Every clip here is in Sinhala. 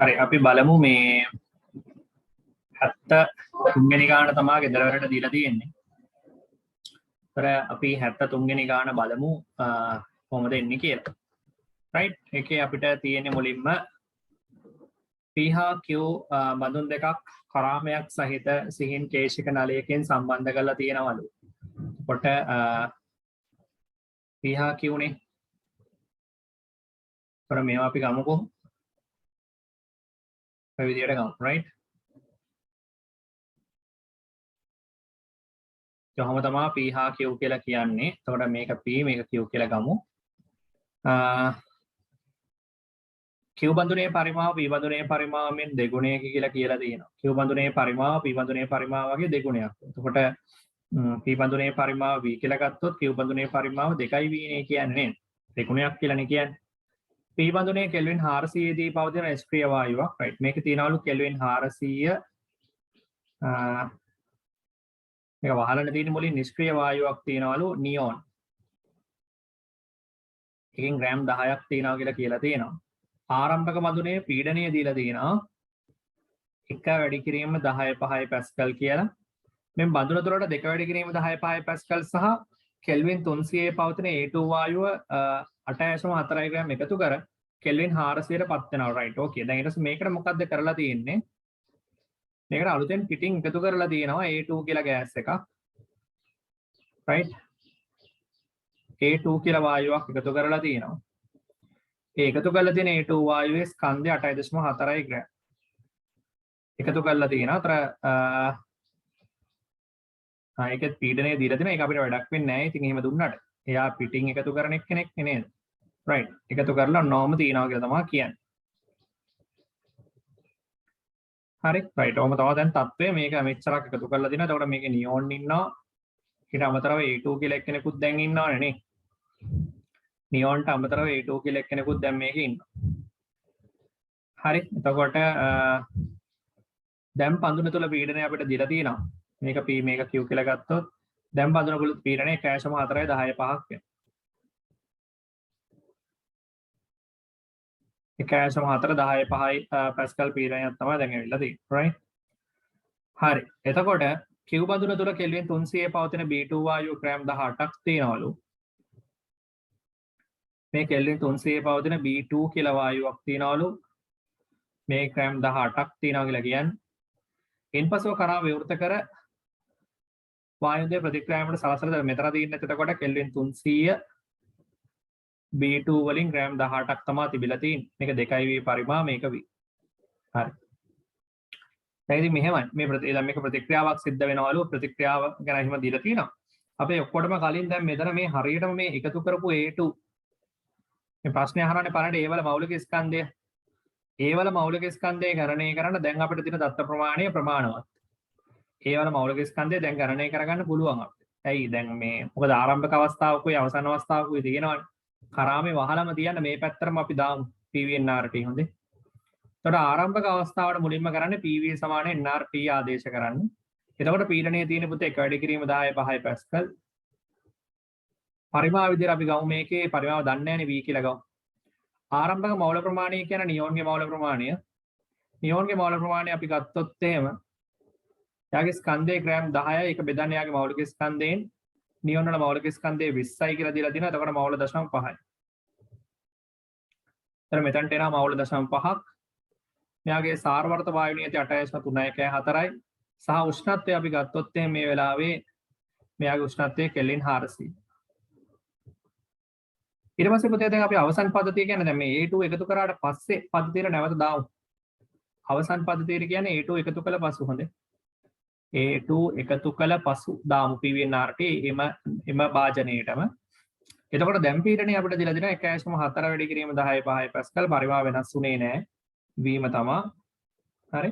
හරි අපි බලමු මේ 73 වෙනි ගාන තමයි ගෙදරවලට දීලා තියෙන්නේ. ඒතර අපි 73 වෙනි ගාන බලමු කොහොමද එන්නේ කියලා. right එකේ අපිට තියෙන්නේ මුලින්ම p හා q බඳුන් දෙකක් කරාමයක් සහිත සිහින් කේශික නලයකින් සම්බන්ධ කරලා තියෙනවලු. එතකොට p හා q නේ. ඒතර මේවා අපි ගමුකෝ. මේ විදියට ගමු right. කොහොම තමයි p හා q කියලා කියන්නේ. එතකොට මේක p මේක q කියලා ගමු. q බඳුනේ පරිමාව p බඳුනේ පරිමාවයෙන් දෙගුණයක කියලා තියෙනවා. q බඳුනේ පරිමාව p බඳුනේ පරිමාව වගේ දෙගුණයක්. එතකොට p බඳුනේ පරිමාව v කියලා ගත්තොත් q බඳුනේ පරිමාව 2v නේ කියන්නේ. දෙගුණයක් කියලානේ කියන්නේ. p බඳුනේ කෙල්වින් 400 දී පවතින නිෂ්ක්‍රීය වායුවක් right. මේක තියනවලු කෙල්වින් 400 මේක වහලන තියෙන මුලින් නිෂ්ක්‍රීය වායුවක් තියනවලු නියෝන්. එකකින් ග්‍රෑම් 10ක් තියනවා කියලා තියෙනවා. ආරම්භක බඳුනේ පීඩනය දීලා තියෙනවා. එක වැඩි කිරීම 10.5 පැස්කල් කියලා. මේ බඳුන තුළට දෙක වැඩි කිරීම 10.5 පැස්කල් සහ කෙල්වින් 300 පවතින A2 වායුව 8.4 ග්‍රෑම් එකතු කර කෙල්වින් 400ට පත් වෙනවා right. okay. දැන් ඊට පස්සේ මේකට මොකද්ද කරලා තියෙන්නේ? මේකට අලුතෙන් පිටින් එකතු කරලා තියෙනවා A2 කියලා ගෑස් එකක්. right. A2 කියලා වායුවක් එකතු කරලා තියෙනවා. ඒ එකතු කරලා තියෙන A2 වායුවේ ස්කන්ධය 8.4 ග්‍රෑම්. එකතු කරලා තියෙනවා. ඒකෙත් පීඩනය දීලා තියෙනවා. ඒක අපිට වැඩක් වෙන්නේ නැහැ. ඉතින් එහෙම දුන්නාට. එයා පිටින් එකතු කරන කෙනෙක් නේද? right. එකතු කරලා norm තියනවා කියලා තමයි කියන්නේ. හරි right. ඔහොම තමයි දැන් තත්ත්වය. මේක මෙච්චරක් එකතු කරලා දිනවා. එතකොට මේකේ නියෝන් ඉන්නවා. ඊට අමතරව A2 කියලා එක්කෙනෙකුත් දැන් ඉන්නවනේ නේ. නියෝන්ට අමතරව A2 කියලා එක්කෙනෙකුත් දැන් මේකේ ඉන්නවා. හරි. එතකොට දැන් පඳුන තුල පීඩනය අපිට දීලා තියෙනවා. මේක p මේක q කියලා ගත්තොත් දැන් බඳුන කුළු පීඩනය 1.4 10.5ක් වෙනවා. 1.4 10.5 පැස්කල් පීඩනයක් තමයි දැන් ඇවිල්ලා තියෙන්නේ right. හරි. එතකොට q බඳුන තුල කෙල්වින් 300 පවතින B2 වායුව ග්‍රෑම් 18ක් තියෙනවලු. මේ කෙල්වින් 300 පවතින B2 කියලා වායුවක් තියෙනවලු. මේ ග්‍රෑම් 18ක් තියෙනවා කියලා කියන්නේ. ඉන්පසුව කරා විවෘත කර වායුවේ ප්‍රතික්‍රියාවකට සලසලා මෙතන තියෙන එතකොට කෙල්වින් 300 B2 වලින් ග්‍රෑම් 18ක් තමයි තිබිලා තියෙන්නේ. මේක 2v පරිමාව මේක v. හරි. දැන් ඉතින් මෙහෙමයි. දැන් මේක ප්‍රතික්‍රියාවක් සිද්ධ වෙනවලු ප්‍රතික්‍රියාව ගැන එහෙම දීලා තියෙනවා. අපි ඔක්කොටම කලින් දැන් මෙතන මේ හරියටම මේ එකතු කරපු A2 මේ ප්‍රශ්නේ අහන්නේ බලන්න ඒ වල මෞලික ස්කන්ධය. ඒ වල මෞලික ස්කන්ධය ගණනය කරන්න දැන් අපිට තියෙන දත්ත ප්‍රමාණය ප්‍රමාණවත්. ඒ වල මෞලික ස්කන්ධය දැන් ගණනය කරගන්න පුළුවන් අපිට. ඇයි දැන් මේ මොකද ආරම්භක අවස්ථාවකුයි අවසන් අවස්ථාවකුයි තියෙනවනේ. කරාමේ වහලම තියන්න මේ පැත්තරම අපි දාමු PV/NRT හොඳේ. එතකොට ආරම්භක අවස්ථාවට මුලින්ම කරන්නේ PV = NRT ආදේශ කරන්න. එතකොට පීඩනයේ තියෙන පුතේ එක වැඩි කිරීම 10.5 පැස්කල්. පරිමාව විදිහට අපි ගමු මේකේ පරිමාව දන්නේ නැහැනේ V කියලා ගමු. ආරම්භක මෞල ප්‍රමාණය කියන නියෝන්ගේ මෞල ප්‍රමාණය. නියෝන්ගේ මෞල ප්‍රමාණය අපි ගත්තොත් එහෙම එයාගේ ස්කන්ධයේ ග්‍රෑම් 10යි ඒක බෙදන්නේ එයාගේ මෞලික ස්කන්ධයෙන් නියෝන් වල මෞලික ස්කන්ධය 20යි කියලා දීලා දිනවා. එතකොට මෞල 0.5යි. එතන මෙතනට එනවා මෞල 0.5ක්. මෙයාගේ සාරවර්ත වායු නියති 8.314යි. සහ උෂ්ණත්වය අපි ගත්තොත් එහෙනම් මේ වෙලාවේ මෙයාගේ උෂ්ණත්වය කෙල්වින් 400. ඊට පස්සේ පුතේ දැන් අපි අවසන් පද්ධතිය කියන්නේ දැන් මේ A2 එකතු කරාට පස්සේ පද්ධතියට නැවත දාමු. අවසන් පද්ධතියට කියන්නේ A2 එකතු කළ පසු හොඳේ. A2 එකතු කළ පසු දාමු PV/NRT එම භාජනයේටම. එතකොට දැන් පීඩනය අපිට දීලා දෙනවා 1.4 වැඩි කිරීම 10.5 පැස්කල් පරිමාව වෙනස් වුණේ නැහැ. වීම තමයි. හරි.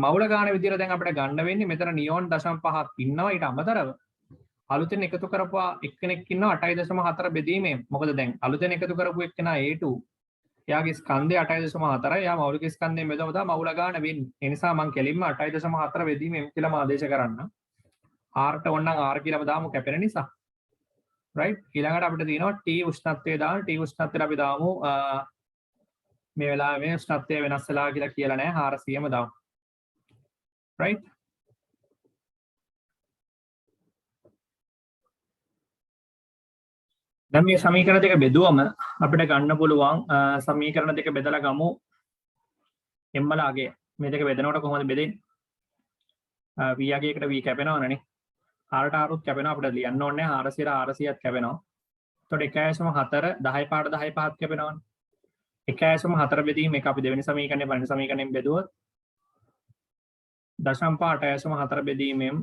මෞල ගාන විදියට දැන් අපිට ගන්න වෙන්නේ මෙතන නියෝන් 0.5ක් ඉන්නවා ඊට අමතරව අලුතෙන් එකතු කරපුවා එක්කෙනෙක් ඉන්නවා 8.4 බෙදීමේ. මොකද දැන් අලුතෙන් එකතු කරපු එක්කෙනා A2 එයාගේ ස්කන්ධය 8.4. එයා මෞලික ස්කන්ධයෙන් බෙදවම තමයි මෞල ගාන වෙන්නේ. ඒ නිසා මම කෙලින්ම 8.4 බෙදීමේ m කියලාම ආදේශ කරන්න. R ට ඕනනම් R කියලාම දාමු කැපෙන නිසා. right ඊළඟට අපිට තියෙනවා T උෂ්ණත්වය දාන්න. T උෂ්ණත්වයට අපි දාමු මේ වෙලාවේ උෂ්ණත්වය වෙනස් වෙලා කියලා කියලා නැහැ 400ම දාමු. right? දැන් මේ සමීකරණ දෙක බෙදුවම අපිට ගන්න පුළුවන් සමීකරණ දෙක බෙදලා ගමු m වල අගය. මේ දෙක බෙදනකොට කොහොමද බෙදෙන්නේ? v අගයකට v කැපෙනවනේ. r ට r උත් කැපෙනවා අපිට ලියන්න ඕනේ 400ට 400ක් කැපෙනවා. එතකොට 1.4 10 පාට 10 පහක් කැපෙනවනේ. 1.4 බෙදීම එක අපි දෙවෙනි සමීකරණය පළවෙනි සමීකරණයෙන් බෙදුවොත් 0.8 බෙදීමෙන්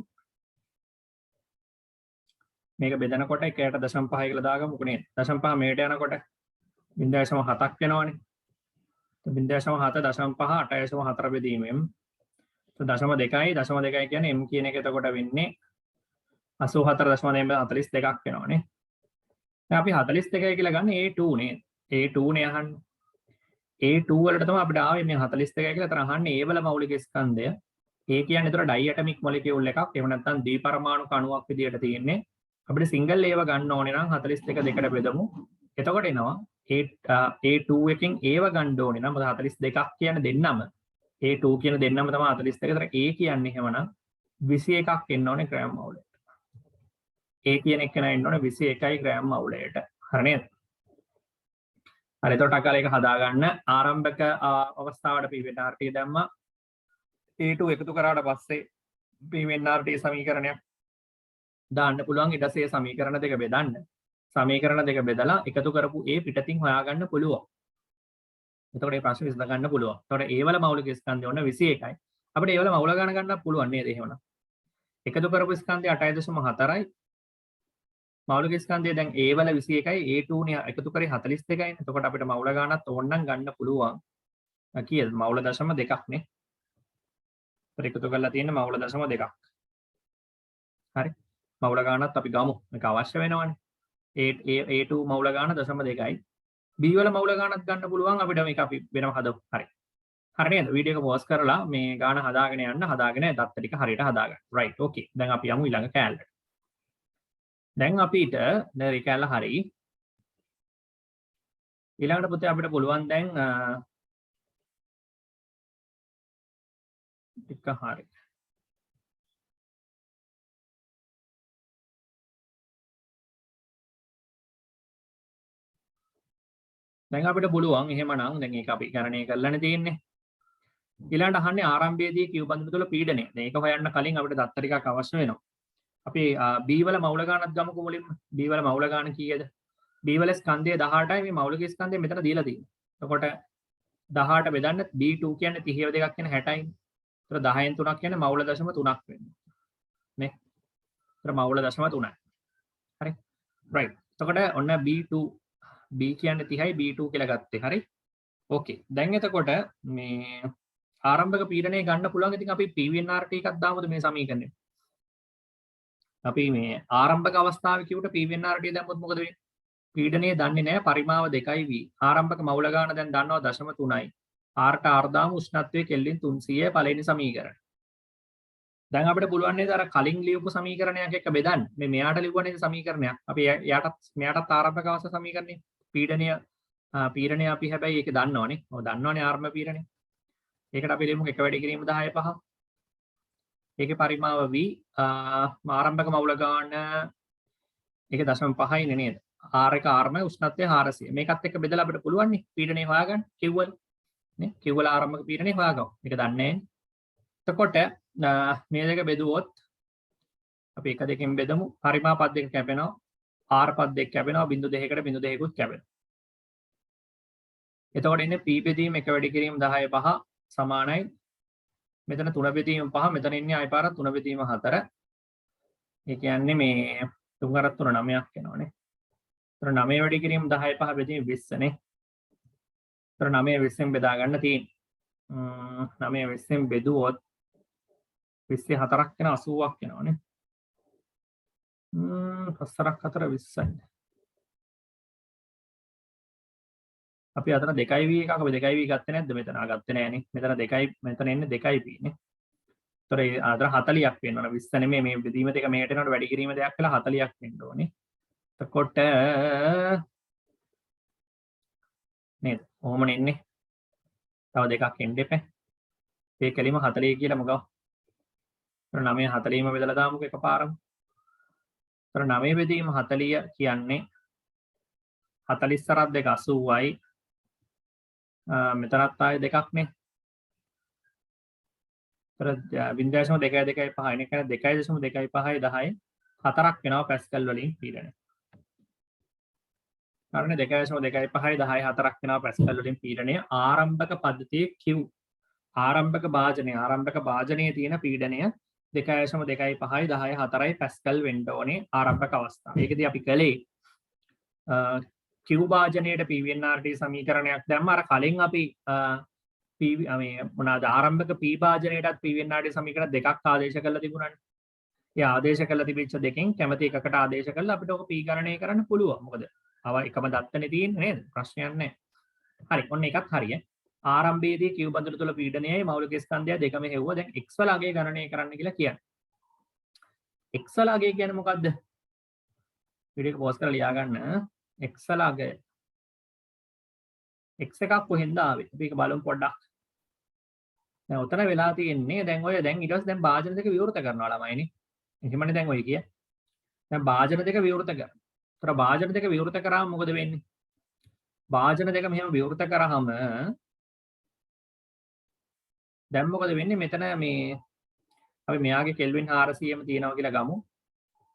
මේක බෙදනකොට 1ට 0.5 කියලා දාගමු කුනේ 0.5 මේට යනකොට 0.7ක් වෙනවනේ. 0.7 0.5 8.4 බෙදීමෙන් 0.2යි 0.2යි කියන්නේ m කියන එක එතකොට වෙන්නේ 84.42ක් වෙනවනේ. දැන් අපි 42යි කියලා ගන්න A2 නේ. A2 නේ අහන්නේ. A2 වලට තමයි අපිට ආවේ මේ 42යි කියලා. අතන අහන්නේ A වල මෞලික ස්කන්ධය. A කියන්නේ ඒතර ඩයිඇටොමික් මොලිකියුල් එකක්. එහෙම නැත්නම් ද්විපරමාණු කණුවක් විදියට තියෙන්නේ. අපිට සිංගල් ඒව ගන්න ඕනේ නම් 42 දෙකට බෙදමු. එතකොට එනවා A2 එකෙන් ඒව ගන්න ඕනේ නම් 42ක් කියන්නේ දෙන්නම. A2 කියන දෙන්නම තමයි 42. ඒතර A කියන්නේ එහෙමනම් 21ක් එන්න ඕනේ ග්‍රෑම් මවුලට. A කියන එක නෑ එන්න ඕනේ 21යි ග්‍රෑම් මවුලට. හරි නේද? හරි එතකොට අකාල එක හදා ගන්න ආරම්භක අවස්ථාවට PVNRT දැම්මා. A2 එකතු කරාට පස්සේ PVNRT සමීකරණයක් දාන්න පුළුවන්. ඊට පස්සේ සමීකරණ දෙක බෙදන්න. සමීකරණ දෙක බෙදලා එකතු කරපු A පිටතින් හොයාගන්න පුළුවන්. එතකොට මේ ප්‍රශ්නේ විසඳ ගන්න පුළුවන්. එතකොට A වල මෞලික ස්කන්ධය ඔන්න 21යි. අපිට A වල මෞල ගණන ගන්නත් පුළුවන් නේද එහෙමනම්. එකතු කරපු ස්කන්ධය 8.4යි. මෞලික ස්කන්ධය දැන් A වල 21යි A2 නේ එකතු කරේ 42යි. එතකොට අපිට මෞල ගණනත් ඕනනම් ගන්න පුළුවන්. කීයද? මෞල දශම දෙකක් නේ. ඒතර එකතු කරලා තියෙන මෞල දශම දෙකක්. හරි. මෞල ගණනත් අපි ගමු. මේක අවශ්‍ය වෙනවනේ. A2 මෞල ගණන දශම දෙකයි. B වල මෞල ගණනත් ගන්න පුළුවන් අපිට මේක අපි වෙනම හදමු. හරි. හරි නේද? වීඩියෝ එක පෝස් කරලා මේ ගාන හදාගෙන යන්න හදාගෙන දත්ත ටික හරියට හදාගන්න. right. okay. දැන් අපි යමු ඊළඟ කෑල්ලට. දැන් අපිට දැන් ඒ කෑල්ල හරි. ඊළඟට පුතේ අපිට පුළුවන් දැන් ටික හරි. දැන් අපිට පුළුවන් එහෙමනම් දැන් ඒක අපි ගණනය කරලානේ තියෙන්නේ. ඊළඟට අහන්නේ ආරම්භයේදී Q බඳුන තුළ පීඩනය. දැන් ඒක හොයන්න කලින් අපිට දත්ත ටිකක් අවශ්‍ය වෙනවා. අපි B වල මෞල ගානක් ගමුකෝ මුලින්ම. B වල මෞල ගාන කීයද? B වල ස්කන්ධය 18යි මේ මෞලික ස්කන්ධය මෙතන දීලා තියෙනවා. එතකොට 18 බෙදන්න B2 කියන්නේ 30 දෙකක් කියන 60යි. ඒතර 10න් 3ක් කියන්නේ මෞල දශම 3ක් වෙනවා. නේ? ඒතර මෞල දශම 3යි. හරි. right. එතකොට ඔන්න B2 B කියන්නේ 30යි B2 කියලා ගත්තේ. හරි. okay. දැන් එතකොට මේ ආරම්භක පීඩනය ගන්න පුළුවන්. ඉතින් අපි PVNRT එකක් දාමුද මේ සමීකරණය? අපි මේ ආරම්භක අවස්ථාවේ කිව්වට PVNRT දැම්මොත් මොකද වෙන්නේ? පීඩනය දන්නේ නැහැ පරිමාව 2යි v. ආරම්භක මෞල ගාන දැන් දන්නවා 0.3යි. r ට r දාමු උෂ්ණත්වයේ කෙල්වින් 300 පළවෙනි සමීකරණය. දැන් අපිට පුළුවන් නේද අර කලින් ලියපු සමීකරණයක් එක්ක බෙදන්න. මේ මෙයාට ලියුවා සමීකරණයක්. අපි මෙයාටත් ආරම්භක අවස්ථා සමීකරණය. පීඩනය අපි හැබැයි ඒක දන්නවනේ. ඔව් දන්නවනේ ආරම්භ පීඩනය. ඒකට අපි ලියමු 1 වැඩි කිරීම 10/5. ඒකේ පරිමාව v ආරම්භක මෞල ගාන ඒක 0.5යි නේද? r එක r මයි උෂ්ණත්වය 400. මේකත් එක්ක බෙදලා අපිට පුළුවන් නේ පීඩනය හොයාගන්න Q වල. නේ Q වල ආරම්භක පීඩනය හොයාගමු. මේක දන්නේ නැහැ. එතකොට මේ දෙක බෙදුවොත් අපි 1 2කින් බෙදමු. පරිමාව පද දෙක කැපෙනවා. r පද දෙක කැපෙනවා. 0.2කට 0.2කුත් කැපෙනවා. එතකොට ඉන්නේ p බෙදීම 1 වැඩි කිරීම 10/5 සමානයි. මෙතන 3 බෙදීම 5 මෙතන ඉන්නේ ආය පාරක් 3 බෙදීම 4. ඒ කියන්නේ මේ 3 අරත් 3 9ක් එනවනේ. ඒතර 9 වැඩි කිරීම 10/5 බෙදීම 20 නේ. ඒතර 9 20ෙන් බෙදා ගන්න තියෙන්නේ. 9 20ෙන් බෙදුවොත් 24ක් වෙන 80ක් එනවනේ. 4ක් 4 20යි. අපි අතන 2යි v එකක් අපි 2යි v ගත්තේ නැද්ද මෙතන? ගත්තේ නෑනේ. මෙතන 2යි මෙතන එන්නේ 2යි v නේ. ඒතර ඒ අතන 40ක් වෙන්න ඕන. 20 නෙමෙයි මේ බෙදීම දෙක මෙහෙට එනකොට වැඩි කිරීම දෙයක් කියලා 40ක් වෙන්න ඕනේ. එතකොට නේද? ඔහොමනේ එන්නේ. තව දෙකක් එන්න එපා. මේ කෙලිම 40 කියලා මොකව? 9 40ම බෙදලා දාමුකෝ එකපාරම. 9 බෙදීම 40 කියන්නේ 40 සරත් දෙක 80යි. මෙතනත් ආයේ දෙකක් නේ. 0.225 නේ. කියන්නේ 2.25යි 10යි 4ක් වෙනවා පැස්කල් වලින් පීඩනය. කාරණේ 2.25යි 10යි 4ක් වෙනවා පැස්කල් වලින් පීඩනය. ආරම්භක පද්ධතියේ Q ආරම්භක භාජනයේ තියෙන පීඩනය 2.25යි 10යි 4යි පැස්කල් වෙන්න ඕනේ ආරම්භක අවස්ථාව. ඒකදී අපි කළේ Q භාජනයේට PVNRT සමීකරණයක් දැම්ම අර කලින් අපි මේ මොනවාද ආරම්භක P භාජනයටත් PVNRT සමීකරණ දෙකක් ආදේශ කරලා තිබුණානේ. ඒ ආදේශ කරලා තිබිච්ච දෙකෙන් කැමති එකකට ආදේශ කරලා අපිට ඔක P ගණනය කරන්න පුළුවන්. මොකද අව එකම දත්තනේ තියෙන්නේ නේද? ප්‍රශ්නයක් නැහැ. හරි. ඔන්න එකත් හරිය. ආරම්භයේදී Q බඳුන තුල පීඩනයයි මෞලික ස්කන්ධය දෙකම හෙව්වා. දැන් x වල අගය ගණනය කරන්න කියලා කියන්නේ. x වල අගය කියන්නේ මොකද්ද? වීඩියෝ එක පෝස් කරලා ලියා ගන්න. x වල අගය. x එකක් කොහෙන්ද ආවේ? අපි ඒක බලමු පොඩ්ඩක්. දැන් උතන වෙලා තියෙන්නේ දැන් ඔය දැන් ඊට පස්සේ දැන් භාජන දෙක විවෘත කරනවා ළමයිනේ. එහෙමනේ දැන් ඔය කිය. දැන් භාජන දෙක විවෘත කරනවා. ඒතර භාජන දෙක විවෘත කරාම මොකද වෙන්නේ? භාජන දෙක මෙහෙම විවෘත කරාම දැන් මොකද වෙන්නේ? මෙතන මේ අපි මෙයාගේ කෙල්වින් 400ම තියෙනවා කියලා ගමු.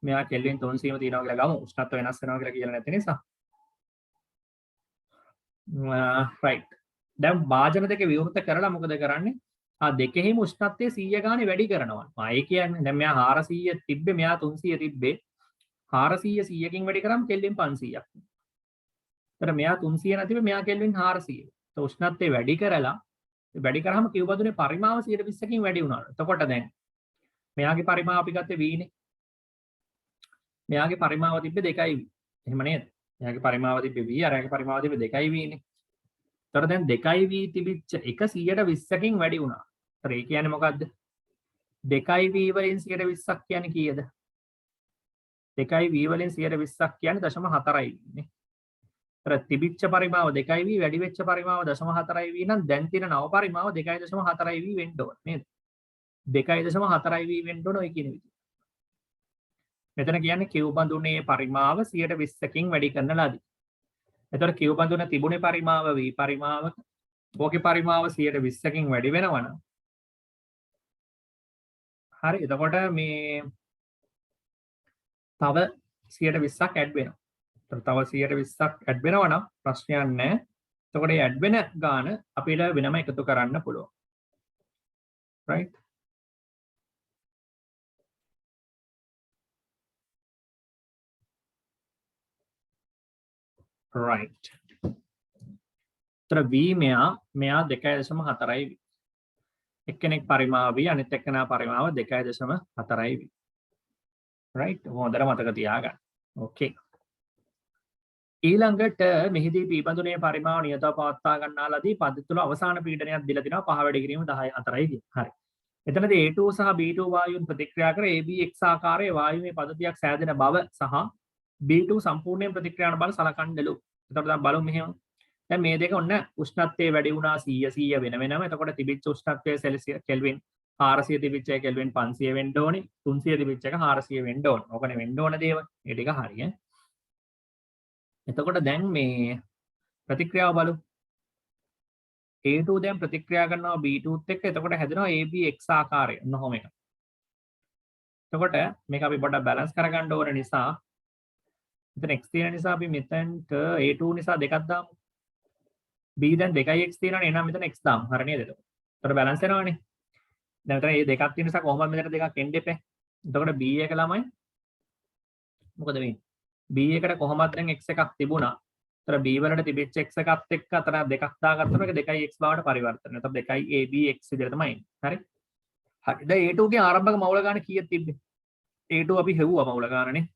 මෙයා කෙල්වින් 300ම තියෙනවා කියලා ගමු. උෂ්ණත්ව වෙනස් වෙනවා කියලා කියලා නැති නිසා. right. දැන් භාජන දෙක විවෘත කරලා මොකද කරන්නේ? ආ දෙකෙහිම උෂ්ණත්වය 100 ගානේ වැඩි කරනවා. ඒ කියන්නේ දැන් මෙයා 400 තිබ්බේ මෙයා 300 තිබ්බේ 400 100කින් වැඩි කරාම කෙල්වින් 500ක්. ඒතර මෙයා 300 නැතිව මෙයා කෙල්වින් 400. તો උෂ්ණත්වය වැඩි කරාම Q බඳුනේ පරිමාව 120කින් වැඩි වුණා. එතකොට දැන් මෙයාගේ පරිමාව අපි ගත්තේ V නේ. මෙයාගේ පරිමාව තිබ්බේ 2V. එහෙම නේද? මෙයාගේ පරිමාව තිබ්බේ V අරයාගේ පරිමාව තිබ්බේ 2V නේ. ඒතර දැන් 2V තිබිච්ච එක 120කින් වැඩි වුණා. ඒතර ඒ කියන්නේ මොකද්ද? 2V වලින් 120ක් කියන්නේ කීයද? 2V වලින් 120ක් කියන්නේ 0.4යි නේ. ඒතර තිබිච්ච පරිමාව 2V වැඩි වෙච්ච පරිමාව 0.4යි නම් දැන් තියෙන නව පරිමාව 2.4යි වෙන්න ඕන නේද? 2.4යි වෙන්න ඕන ඔය කියන විදිහ. මෙතන කියන්නේ Q බඳුනේ පරිමාව 120කින් වැඩි කරන ලදී. එතකොට Q බඳුන තිබුණේ පරිමාව V පරිමාවක. ඕකේ පරිමාව 120කින් වැඩි වෙනවා නම් හරි. එතකොට මේ තව 120ක් ඇඩ් වෙනවා. එතකොට තව 120ක් ඇඩ් වෙනවා නම් ප්‍රශ්නයක් නැහැ. එතකොට මේ ඇඩ් වෙන ගාන අපිට වෙනම එකතු කරන්න පුළුවන්. right. right. V මෙයා 2.4යි V. එක්කෙනෙක් පරිමාව V අනිත් එක්කෙනා පරිමාව 2.4යි V. right. හොඳට මතක තියාගන්න. okay. ඊළඟට මෙහිදී P බඳුනේ පරිමාව නියතව පවත්වා ගන්නාලාදී පද්ධතිය තුළ අවසාන පීඩනයක් දීලා තිනවා 5 වැඩි කිරීම 10.4යි කියන. හරි. එතනදී A2 සහ B2 වායුන් ප්‍රතික්‍රියා කර ABX ආකාරයේ වායුමය පද්ධතියක් සෑදෙන බව සහ B2 සම්පූර්ණයෙන් ප්‍රතික්‍රියා කරන බව සලකන්නලු. එතකොට දැන් බලමු මෙහෙම. දැන් මේ දෙක ඔන්න උෂ්ණත්වයේ වැඩි වුණා 100 වෙන වෙනම. එතකොට තිබිච්ච උෂ්ණත්වයේ සෙල්සියස් කෙල්වින් 400 තිබිච්ච එක කෙල්වින් 500 වෙන්න ඕනේ. 300 තිබිච්ච එක 400 වෙන්න ඕනේ. ඕකනේ වෙන්න ඕන දේවල්. මේ ටික හරිය. එතකොට දැන් මේ ප්‍රතික්‍රියාව බලමු. A2 දැන් ප්‍රතික්‍රියා කරනවා B2ත් එක්ක. එතකොට හැදෙනවා ABX ආකාරය. ඔන්නෝම එක. එතකොට මේක අපි පොඩ්ඩක් බැලන්ස් කරගන්න ඕන නිසා මෙතන x තියෙන නිසා අපි මෙතනට A2 නිසා දෙකක් දාමු. B දැන් 2x තියෙනවනේ එහෙනම් මෙතන x දාමු. හරි නේද එතකොට? එතකොට බැලන්ස් වෙනවනේ. දැන් මෙතන මේ දෙකක් තියෙන නිසා කොහොමද මෙතන දෙකක් එන්න එපේ. එතකොට B එක ළමයි මොකද වෙන්නේ? B එකට කොහොමද දැන් x එකක් තිබුණා. ඒතර B වලට තිබිච්ච x එකත් එක්ක අතර දෙකක් දාගත්තම ඒක 2x බවට පරිවර්තන වෙනවා. එතකොට 2ABX විදිහට තමයි එන්නේ. හරි. හරි. දැන් A2 ගේ ආරම්භක මවුල ගාන කීයක් තිබ්බේ? A2 අපි හෙව්වා මවුල ගානනේ.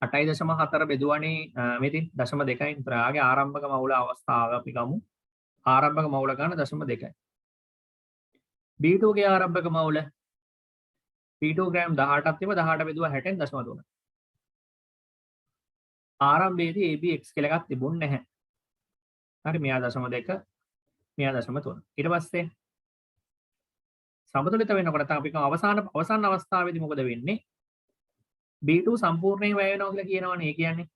8.4 බෙදුවනේ මෙතින් 0.2යි. ඒතර ආගේ ආරම්භක මවුල අවස්ථාව අපි ගමු. ආරම්භක මවුල ගාන 0.2යි. B2 ගේ ආරම්භක මවුල P2 ග්‍රෑම් 18ක් තිබ්බ 18 බෙදුවා 60න් 0.3. ආරම්භයේදී ABX කියලා එකක් තිබුණේ නැහැ. හරි මෙයා 0.2 මෙයා 0.3. ඊට පස්සේ සමතුලිත වෙනකොට අපි අවසාන අවස්ථාවේදී මොකද වෙන්නේ? B2 සම්පූර්ණයෙන් වැය වෙනවා කියලා කියනවනේ. ඒ කියන්නේ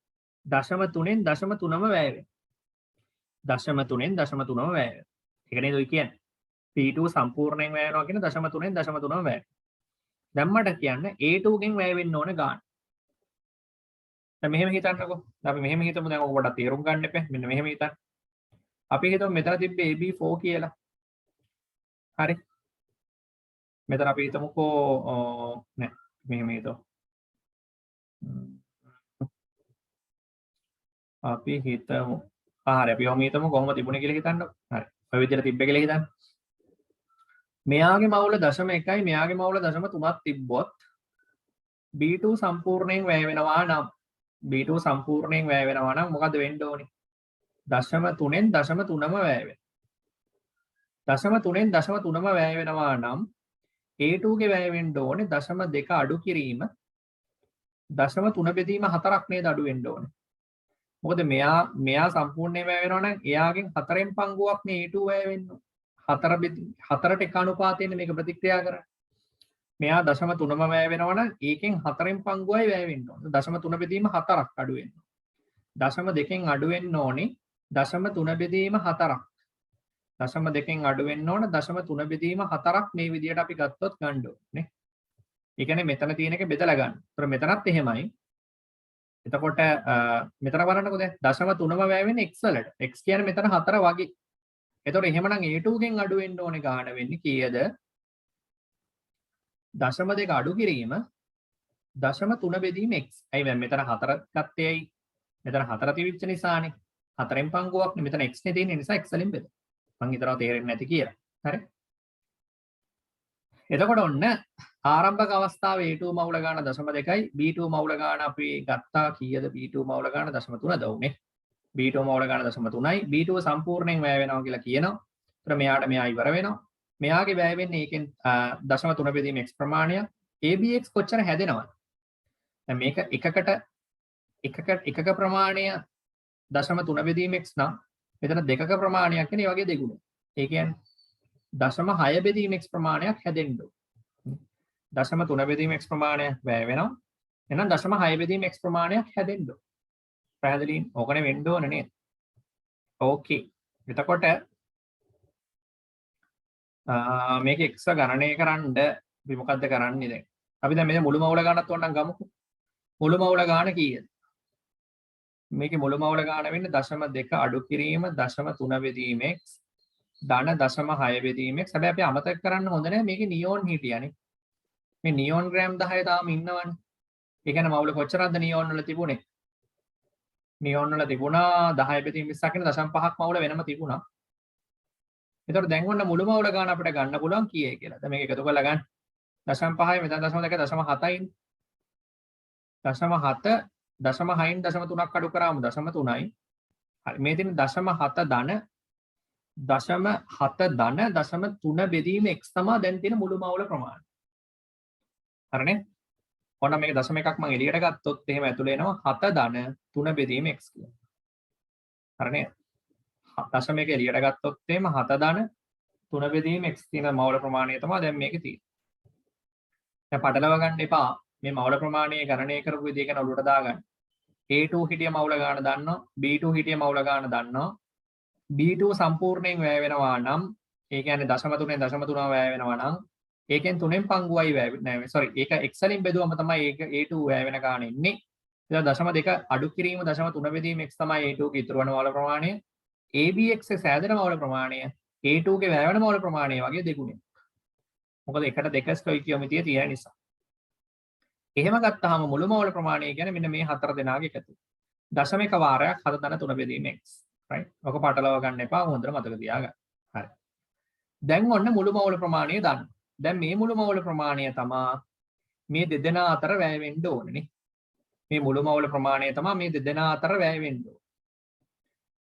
0.3න් 0.3ම වැය වෙනවා. 0.3න් 0.3ම වැය වෙනවා. ඒක නේද ඔය කියන්නේ. B2 සම්පූර්ණයෙන් වැය වෙනවා කියන 0.3න් 0.3ම වැය. දැන් මට කියන්න A2 ගෙන් වැය වෙන්න ඕන ගාන. දැන් මෙහෙම හිතන්නකෝ. අපි මෙහෙම හිතමු. දැන් ඔක පොඩ්ඩක් තේරුම් ගන්න එපා. මෙන්න මෙහෙම හිතන්න. අපි හිතමු මෙතන තිබ්බේ AB4 කියලා. හරි. මෙතන අපි හිතමුකෝ නෑ මෙහෙම හිතමු. අපි හිතමු හරි අපි ඔහොම හිතමු කොහොම තිබුණේ කියලා හිතන්නකෝ. හරි. ඔය විදිහට තිබ්බ කියලා හිතන්න. මෙයාගේ මවුල 0.1යි මෙයාගේ මවුල 0.3ක් තිබ්බොත් B2 සම්පූර්ණයෙන් වැය වෙනවා නම් B2 සම්පූර්ණයෙන් වැය වෙනවා නම් මොකද වෙන්න ඕනේ? 0.3න් 0.3ම වැය වෙනවා. 0.3න් 0.3ම වැය වෙනවා නම් A2 ගේ වැය වෙන්න ඕනේ 0.2 අඩු කිරීම 0.3 බෙදීම 4ක් නේද අඩු වෙන්න ඕනේ. මොකද මෙයා සම්පූර්ණයෙන් වැය වෙනවා නම් එයාගෙන් 4න් පංගුවක් නේ A2 වැය වෙන්න ඕනේ. 4ට එක අනුපාතයෙන් මේක ප්‍රතික්‍රියා කරන්නේ. මෙයා 0.3ම වැය වෙනවා නම් ඒකෙන් 4න් පංගුවයි වැය වෙන්න ඕනේ. 0.3 බෙදීම 4ක් අඩු වෙන්න ඕනේ. 0.2න් අඩු වෙන්න ඕනේ 0.3 බෙදීම 4ක්. 0.2න් අඩු වෙන්න ඕන 0.3 බෙදීම 4ක් මේ විදිහට අපි ගත්තොත් ගන්න ඕනේ. ඒ කියන්නේ මෙතන තියෙන එක බෙදලා ගන්න. ඒතර මෙතනත් එහෙමයි. එතකොට මෙතන බලන්නකෝ දැන් 0.3ම වැය වෙන්නේ x වලට. x කියන්නේ මෙතන 4 වගේ. එතකොට එහෙමනම් A2 ගෙන් අඩු වෙන්න ඕනේ ගාණ වෙන්නේ කීයද? 0.2 අඩු කිරීම 0.3 බෙදීම x. ඇයි මෙතන 4 ගත්තේ ඇයි? මෙතන 4 තිබිච්ච නිසානේ. 4න් පංගුවක් නේ මෙතන x නේ තියෙන්නේ නිසා x වලින් බෙද. මං හිතනවා තේරෙන්නේ නැති කියලා. හරි. එතකොට ඔන්න ආරම්භක අවස්ථාවේ A2 මවුල ගාන 0.2යි B2 මවුල ගාන අපි ගත්තා කීයද? B2 මවුල ගාන 0.3ද උනේ. B2 මවුල ගාන 0.3යි B2 සම්පූර්ණයෙන් වැය වෙනවා කියලා කියනවා. ඒතර මෙයාට මෙයා ඉවර වෙනවා. මෙයාගේ වැය වෙන්නේ ඒකෙන් 0.3 බෙදීම x ප්‍රමාණය. ABX කොච්චර හැදෙනවද? දැන් මේක එකක ප්‍රමාණය 0.3 බෙදීම x නම් මෙතන දෙකක ප්‍රමාණයක් නේ වගේ දෙගුණ. ඒ කියන්නේ 0.6 බෙදීම x ප්‍රමාණයක් හැදෙන්න ඕන. 0.3 බෙදීම x ප්‍රමාණයක් වැය වෙනවා. එහෙනම් 0.6 බෙදීම x ප්‍රමාණයක් හැදෙන්න ඕන. පැහැදිලිද? ඕකනේ වෙන්න ඕන නේද? ඕකේ. එතකොට මේක x ගණනය කරන්න අපි මොකද්ද කරන්නේ දැන්? අපි දැන් මේ මුළු මවුල ගන්නත් ඕනනම් ගමුකෝ. මුළු මවුල ගාන කීයද? මේකේ මුළු මවුල ගාන වෙන්නේ 0.2 අඩු කිරීම 0.3 බෙදීම x ධන 0.6 බෙදීම x. හැබැයි අපි අමතක කරන්න හොඳ නැහැ මේකේ නියෝන් හිටියානේ. මේ නියෝන් ග්‍රෑම් 10 තාම ඉන්නවනේ. ඒ කියන්නේ මවුල කොච්චරක්ද නියෝන් වල තිබුණේ? නියෝන් වල තිබුණා 10 බෙදීම 20ක් කියන 0.5ක් මවුල වෙනම තිබුණා. ඒතකොට දැන් ඔන්න මුළු මවුල ගාන අපිට ගන්න පුළුවන් කීයද කියලා. දැන් මේක එකතු කරලා ගන්න. 0.5යි මෙතන 0.2 0.7යි. 0.7 0.6න් 0.3ක් අඩු කරාම 0.3යි. හරි මේ තියෙන 0.7 ධන 0.7 ධන 0.3 බෙදීම x තමයි දැන් තියෙන මුළු මවුල ප්‍රමාණය. හරිනේ? ඔන්න මේක 0.1ක් මම එළියට ගත්තොත් එහෙම ඇතුලේ එනවා 7 ධන 3 බෙදීම x කියලා. හරිනේ? 0.1 එළියට ගත්තොත් එහෙම 7 ධන 3 බෙදීම x තියෙන මවුල ප්‍රමාණය තමයි දැන් මේකේ තියෙන්නේ. දැන් පටලවා ගන්න එපා. මේ මවුල ප්‍රමාණය ගණනය කරපු විදිහ ගැන ඔලුවට දාගන්න. A2 හිටිය මවුල ගාන දන්නවා. B2 හිටිය මවුල ගාන දන්නවා. B2 සම්පූර්ණයෙන් වැය වෙනවා නම් ඒ කියන්නේ 0.3න් 0.3 වැය වෙනවා නම් ඒකෙන් 3න් පංගුවයි වැය නෑ sorry ඒක x වලින් බෙදුවම තමයි ඒක A2 වැය වෙන ගාන එන්නේ. ඒක 0.2 අඩු කිරීම 0.3 බෙදීම x තමයි A2 ගේ ඉතුරු වෙන මවුල ප්‍රමාණය. ABX සෑදෙන මවුල ප්‍රමාණය A2 ගේ වැය වෙන මවුල ප්‍රමාණය වගේ දෙගුණයක්. මොකද එකට දෙක ස්ටොයිකියෝමිතිය තියෙන නිසා. එහෙම ගත්තාම මුළු මවුල ප්‍රමාණය කියන්නේ මෙන්න මේ හතර දෙනාගේ එකතු. 0.1 වාරයක් 7.3 බෙදීම x. right? ඔක පටලවා ගන්න එපා හොඳට මතක තියාගන්න. හරි. දැන් ඔන්න මුළු මවුල ප්‍රමාණය දන්න. දැන් මේ මුළු මවුල ප්‍රමාණය තමයි මේ දෙදෙනා අතර වැය වෙන්න ඕනේ. මේ මුළු මවුල ප්‍රමාණය තමයි මේ දෙදෙනා අතර වැය වෙන්න ඕනේ.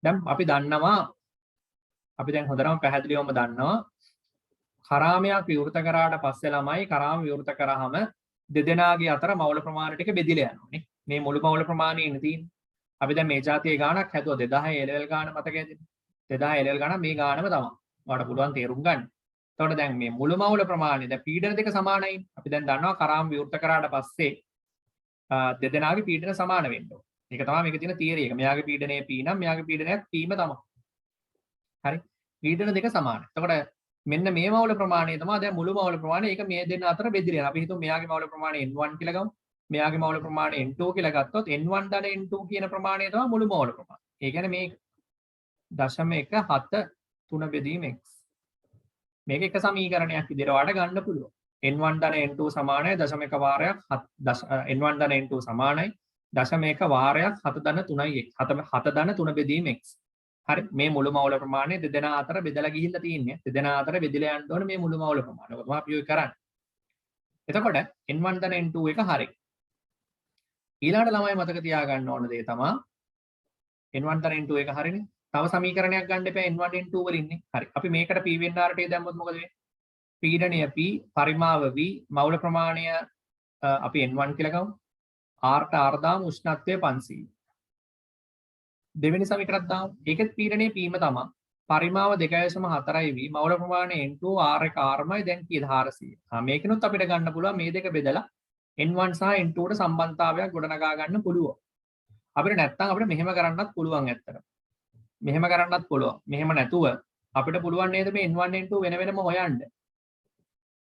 දැන් අපි දන්නවා අපි දැන් හොඳටම පැහැදිලිවම දන්නවා කරාමයක් විවෘත කරාට පස්සේ ළමයි කරාම විවෘත කරාම දෙදෙනාගේ අතර මවුල ප්‍රමාණය ටික බෙදිලා යනවානේ. මේ මුළු මවුල ප්‍රමාණය ඉන්න තියෙන්නේ. අපි දැන් මේ જાතියේ ගාණක් හැදුවා 2000 LL ගාණ මතකයේද? 2000 LL ගාණ මේ ගාණම තමයි. ඔයාලට පුළුවන් තේරුම් ගන්න. එතකොට දැන් මේ මුළු මවුල ප්‍රමාණය දැන් පීඩන දෙක සමානයි. අපි දැන් දන්නවා කරාම විවෘත කරාට පස්සේ දෙදෙනාගේ පීඩන සමාන වෙන්න ඕන. ඒක තමයි මේකේ තියෙන තියරි එක. මෙයාගේ පීඩනය P නම් මෙයාගේ පීඩනයත් P ම තමයි. හරි. පීඩන දෙක සමානයි. එතකොට මෙන්න මේ මවුල ප්‍රමාණය තමයි දැන් මුළු මවුල ප්‍රමාණය. ඒක මේ දෙන්න අතර බෙදිලා යනවා. අපි හිතමු මෙයාගේ මවුල ප්‍රමාණය n1 කියලා ගමු. මෙයාගේ මවුල ප්‍රමාණය n2 කියලා ගත්තොත් n1 ධන n2 කියන ප්‍රමාණය තමයි මුළු මවුල ප්‍රමාණය. ඒ කියන්නේ මේ 0.173 බෙදීම x. මේක එක සමීකරණයක් විදිහට ඔයාලට ගන්න පුළුවන්. n1 ධන n2 සමානයි 0.1 වාරයක් n1 ධන n2 සමානයි 0.1 වාරයක් 7 ධන 3යි x. 7 ධන 3 බෙදීම x. හරි මේ මුළු මවුල ප්‍රමාණය දෙදෙනා අතර බෙදලා ගිහිල්ලා තියෙන්නේ. දෙදෙනා අතර බෙදලා යන්න ඕනේ මේ මුළු මවුල ප්‍රමාණය. ඔක තමයි අපි ඔය කරන්නේ. එතකොට n1 ධන n2 එක හරි. ඊළඟට ළමයි මතක තියාගන්න ඕන දේ තමයි n1 ධන n2 එක හරිනේ. තව සමීකරණයක් ගන්න එපා n1 n2 වලින්නේ. හරි. අපි මේකට p වෙන්න RT දැම්මොත් මොකද වෙන්නේ? පීඩනය p පරිමාව v මවුල ප්‍රමාණය අපි n1 කියලා ගමු. r ට r දාමු උෂ්ණත්වය 500. දෙවෙනි සමීකරණයක් දාමු. ඒකෙත් පීඩනය p ම තමයි. පරිමාව 2.4යි v මවුල ප්‍රමාණය n2 r එක rමයි දැන් කීයද 400. මේකනොත් අපිට ගන්න පුළුවන් මේ දෙක බෙදලා n1 සහ n2 ට සම්බන්ධතාවයක් ගොඩනගා ගන්න පුළුවන්. අපිට නැත්තම් අපිට මෙහෙම කරන්නත් පුළුවන් ඇත්තට. මෙහෙම කරන්නත් පුළුවන්. මෙහෙම නැතුව අපිට පුළුවන් නේද මේ n1 n2 වෙන වෙනම හොයන්න.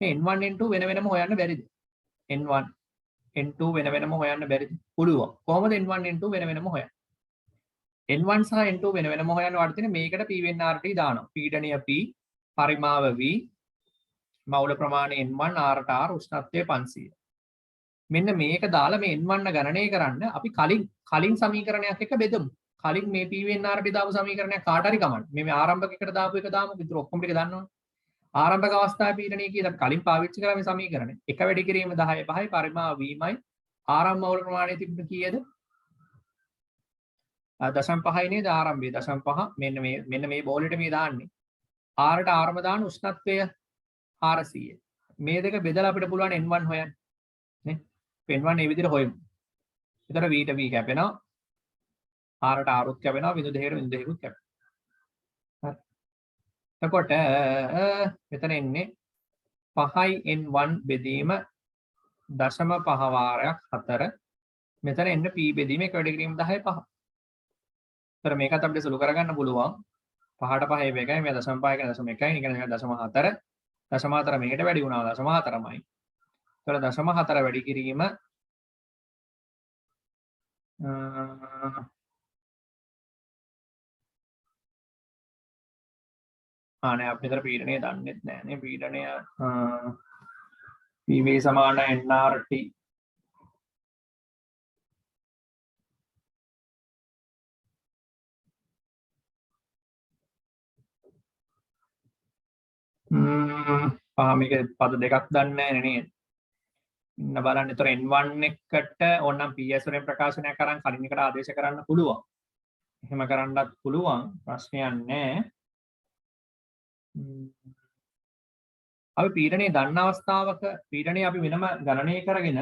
මේ n1 n2 වෙන වෙනම හොයන්න බැරිද? n1 n2 වෙන වෙනම හොයන්න බැරිද? පුළුවන්. කොහොමද n1 n2 වෙන වෙනම හොයන්නේ? n1 සහ n2 වෙන වෙනම හොයන්න වාට තියෙන මේකට p වෙන්න RT දානවා. පීඩනය p පරිමාව v මවුල ප්‍රමාණය n1 r ට r උෂ්ණත්වය 500. මෙන්න මේක දාලා මේ n1 ගණනය කරන්න අපි කලින් සමීකරණයක් එක්ක බෙදමු. කලින් මේ p වෙන්න RT දාපු සමීකරණයක් කාට හරි කමන්න. මේ ආරම්භක එකට දාපු එක දාමු. විතර ඔක්කොම ටික දන්නවනේ. ආරම්භක අවස්ථාවේ පීඩනය කීයද අපි කලින් පාවිච්චි කරා මේ සමීකරණය. එක වැඩි කිරීම 10 5යි පරිමාව v මයි ආරම්භ මවුල ප්‍රමාණය තිබුණ කීයද? 0.5යි නේද ආරම්භය 0.5 මෙන්න මේ බෝලෙට මේ දාන්නේ. r ට r ම දාන උෂ්ණත්වය 400. මේ දෙක බෙදලා අපිට පුළුවන් n1 හොයන්න. නේ? n1 මේ විදිහට හොයමු. එතන v ට v කැපෙනවා. r ට r උත් කැපෙනවා. බිඳු දෙකකට බිඳු දෙකකුත් කැපෙනවා. හරි. එතකොට මෙතන එන්නේ 5යි n1 බෙදීම 0.5 වාරයක් 4. මෙතන එන්න p බෙදීම එක වැඩි කිරීම 10 5. ඒතර මේකත් අපිට සුළු කරගන්න පුළුවන්. 5ට 5 එකයි මේ 0.5 කියන 0.1යි නිකන් 0.4. 0.4 මේකට වැඩි වුණා 0.4මයි. ඒතර 0.4 වැඩි කිරීම නෑ අපි විතර පීඩනය දන්නෙත් නෑනේ පීඩනය PV සමාන nRT මේක පද දෙකක් දන්නේ නෑ නේද? ඉන්න බලන්න. ඒතර n1 එකට ඕනනම් ps වලින් ප්‍රකාශනයක් කරන් කලින් එකට ආදේශ කරන්න පුළුවන්. එහෙම කරන්නත් පුළුවන්. ප්‍රශ්නයක් නෑ. අපි පීඩනය දන්න අවස්ථාවක පීඩනය අපි වෙනම ගණනය කරගෙන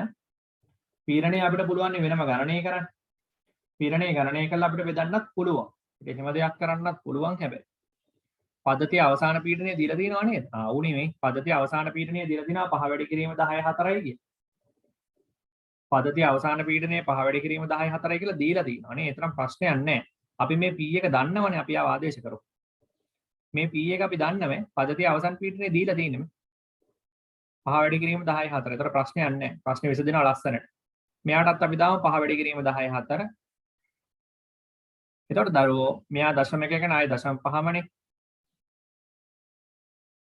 පීඩනය අපිට පුළුවන් වෙනම ගණනය කරන්න. පීඩනය ගණනය කරලා අපිට බෙදන්නත් පුළුවන්. ඒක එහෙම දෙයක් කරන්නත් පුළුවන් හැබැයි. පද්ධතිය අවසාන පීඩනය දීලා තියෙනවා නේද? උනේ මේ පද්ධතිය අවසාන පීඩනය දීලා තිනවා 5 වැඩි කිරීම 10 4යි කිය. පද්ධතිය අවසාන පීඩනය 5 වැඩි කිරීම 10 4යි කියලා දීලා තියෙනවා නේ. ඒ තරම් ප්‍රශ්නයක් නැහැ. අපි මේ p එක දන්නවනේ අපි ආව ආදේශ කරමු. මේ p එක අපි දන්නව පද්ධතිය අවසාන පීඩනය දීලා තියෙන්නේ. 5 වැඩි කිරීම 10 4. ඒතර ප්‍රශ්නයක් නැහැ. ප්‍රශ්නේ විසඳෙනවා ලස්සනට. මෙයාටත් අපි දාමු 5 වැඩි කිරීම 10 4. එතකොට දරුවෝ මෙයා 0.1 එක නායි 0.5මනේ.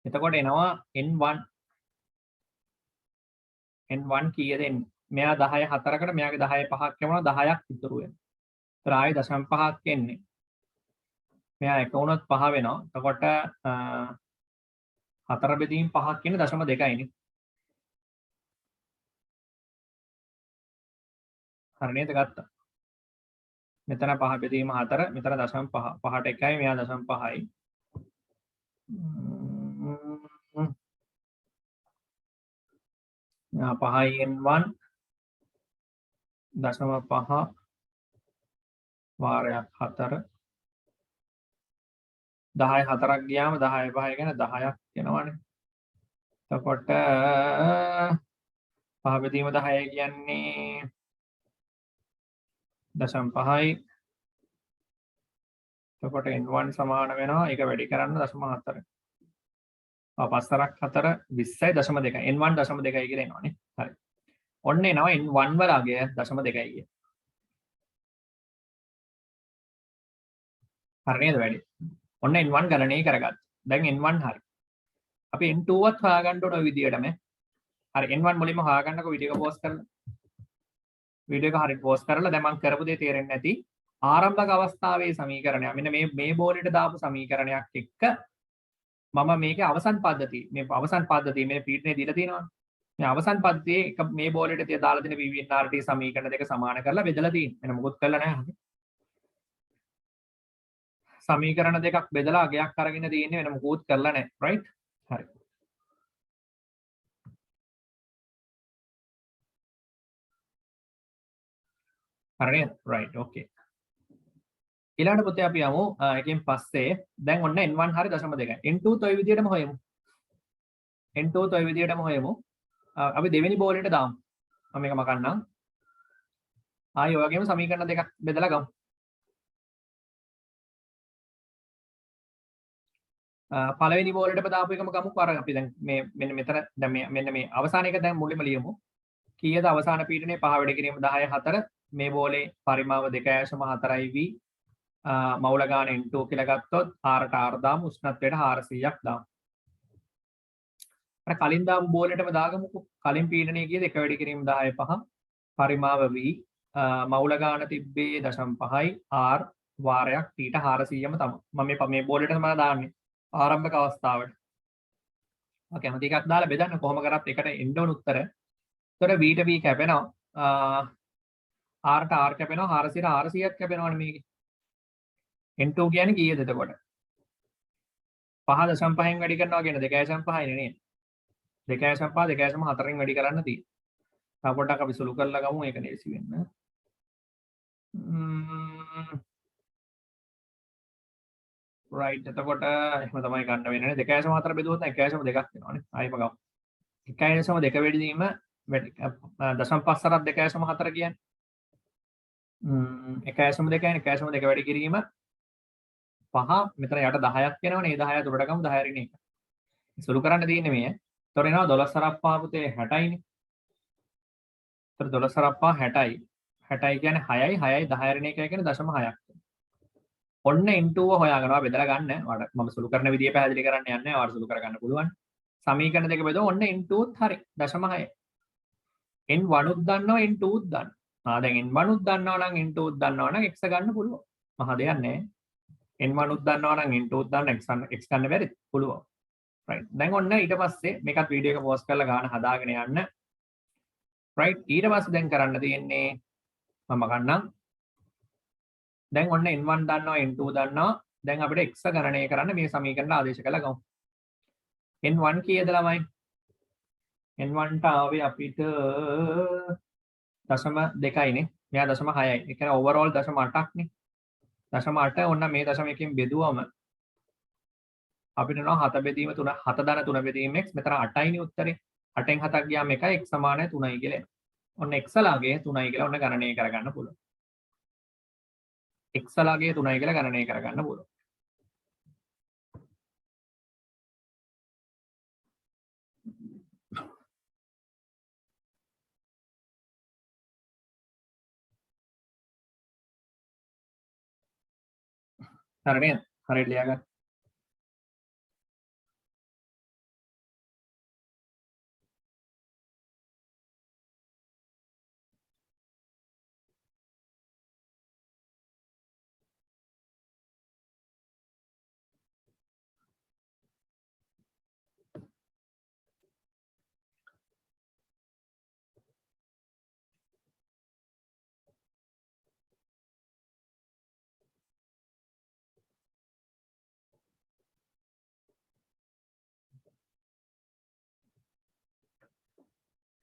එතකොට එනවා n1 n1 කීයද එන්නේ? මෙයා 10 4කට මෙයාගේ 10 5ක් යවනවා 10ක් ඉතුරු වෙනවා. ඒතර ආයේ 0.5ක් එන්නේ. මෙයා එක වුණොත් 5 වෙනවා. එතකොට 4 බෙදීම් 5ක් කියන්නේ 0.2යි නේ. හරි නේද ගත්තා. මෙතන 5 බෙදීම 4 මෙතන 0.5 5ට 1යි මෙයා 0.5යි. 5යි n1 0.5 වාරයක් 4 10 4ක් ගියාම 10 5 කියන 10ක් වෙනවනේ. එතකොට 5 බෙදීම 10 කියන්නේ 0.5යි. එතකොට n1 සමාන වෙනවා ඒක වැඩි කරන්න 0.4. 5 4 20යි 0.2. n1 0.2යි කියලා එනවනේ. හරි. ඔන්න එනවා n1 වල අගය 0.2යි කිය. හරි නේද වැඩි? ඔන්න n1 ගණනය කරගත්තා. දැන් n1 හරි. අපි n2වත් හොයාගන්න ඕන ඔය විදියටම. හරි n1 මුලින්ම හොයාගන්නකො වීඩියෝ එක පෝස් කරලා. වීඩියෝ එක හරියට පෝස් කරලා දැන් මම කරපු දේ තේරෙන්නේ නැති ආරම්භක අවස්ථාවේ සමීකරණය. මෙන්න මේ බෝලෙට දාපු සමීකරණයක් එක්ක මම මේකේ අවසන් පද්ධතිය මේ පීඩනය දීලා තියෙනවා. මේ අවසන් පද්ධතියේ එක මේ බෝලෙට දාලා දෙන PVNRT සමීකරණ දෙක සමාන කරලා බෙදලා තියෙනවා. වෙන මොකුත් කරලා නැහැ. සමීකරණ දෙකක් බෙදලා අගයක් අරගෙන තියෙන්නේ වෙන මොකුත් කරලා නැහැ. right? හරි. හරිද? right. okay. ඊළඟට පුතේ අපි යමු එකෙන් පස්සේ දැන් ඔන්න n1 හරි 0.2යි. n2ත් ඔය විදියටම හොයමු. n2ත් ඔය විදියටම හොයමු. අපි දෙවෙනි බෝලෙට දාමු. මම මේක මකන්නම්. ආයෙ ඔය වගේම සමීකරණ දෙකක් බෙදලා ගමු. පළවෙනි බෝලෙටම දාපු එකම ගමුකෝ. අර අපි දැන් මේ මෙන්න මෙතන දැන් මෙන්න මේ අවසාන එක දැන් මුලින්ම ලියමු. කීයද අවසාන පීඩනයේ 5 වැඩි කිරීම 10 4 මේ බෝලේ පරිමාව 2.4යි v මවුල ගාන n2 කියලා ගත්තොත් r ට r දාමු උෂ්ණත්වයට 400ක් දාමු. අර කලින් දාපු බෝලෙටම දාගමුකෝ. කලින් පීඩනය කීයද 1 වැඩි කිරීම 10 5 පරිමාව v මවුල ගාන තිබ්බේ 0.5යි r වාරයක් t ට 400ම තමයි. මම මේ බෝලෙට තමයි දාන්නේ ආරම්භක අවස්ථාවට. ඔක කැමති එකක් දාලා බෙදන්න කොහොම කරත් එකට එන්න ඕන උත්තර. එතකොට v ට v කැපෙනවා. r ට r කැපෙනවා 400ට 400ක් කැපෙනවනේ මේකේ. n2 කියන්නේ කීයද එතකොට? 5.5න් වැඩි කරනවා කියන 2.5යි නේද? 2.5 2.4න් වැඩි කරන්න තියෙනවා. තව පොඩ්ඩක් අපි සුළු කරලා ගමු ඒක ලේසි වෙන්න. right එතකොට එහෙම තමයි ගන්න වෙන්නේ. 2.4 බෙදුවොත් 1.2ක් වෙනවනේ. ආයෙම ගමු. 1.2 වැඩි වීම 0.5 2.4 කියන්නේ 1.2 1.2 වැඩි කිරීම 5 මෙතන යට 10ක් වෙනවනේ. 10 දුරට ගමු 10 රින් 1. සුළු කරන්න තියෙන්නේ මේ. එතකොට එනවා 12 සරප්පා පුතේ 60යිනේ. එතකොට 12 සරප්පා 60යි. 60යි කියන්නේ 6යි 6යි 10 රින් 1 කියන්නේ 0.6ක්. ඔන්න n2 හොයාගනවා බෙදලා ගන්න. මම සුළු කරන විදිය පැහැදිලි කරන්න යන්නේ නැහැ. ඔයාලා සුළු කරගන්න පුළුවන්. සමීකරණ දෙක බෙදුවා ඔන්න n2ත් හරි 0.6. n1 උත් දන්නවා n2 උත් දන්නවා. දැන් n1 උත් දන්නවා නම් n2 උත් දන්නවා නම් x ගන්න පුළුවන්. මහා දෙයක් නැහැ. n1 උත් දන්නවා නම් n2 උත් දන්නවා x ගන්න බැරිද? පුළුවන්. right. දැන් ඔන්න ඊට පස්සේ මේකත් වීඩියෝ එක පෝස්ට් කරලා ගන්න හදාගෙන යන්න. right. ඊට පස්සේ දැන් කරන්න තියෙන්නේ මම ගන්නම්. දැන් ඔන්න n1 දන්නවා n2 දන්නවා. දැන් අපිට x ගණනය කරන්න මේ සමීකරණ ආදේශ කරලා ගමු. n1 කීයද ළමයි? n1 ට ආවේ අපිට 0.2යිනේ. මෙයා 0.6යි. ඒ කියන්නේ ඕවරෝල් 0.8ක් නේ. 0.8 ඔන්න මේ 0.1කින් බෙදුවම අපිට එනවා 7 බෙදීම 3 7 ධන 3 බෙදීම x මෙතන 8යිනේ උත්තරේ. 8න් 7ක් ගියාම 1යි x සමානයි 3යි කියලා එනවා. ඔන්න x ලාගේ 3යි කියලා ඔන්න ගණනය කරගන්න පුළුවන්. x ලාගේ 3යි කියලා ගණනය කරගන්න පුළුවන්. හරි නේද? හරියට ලියාගන්න.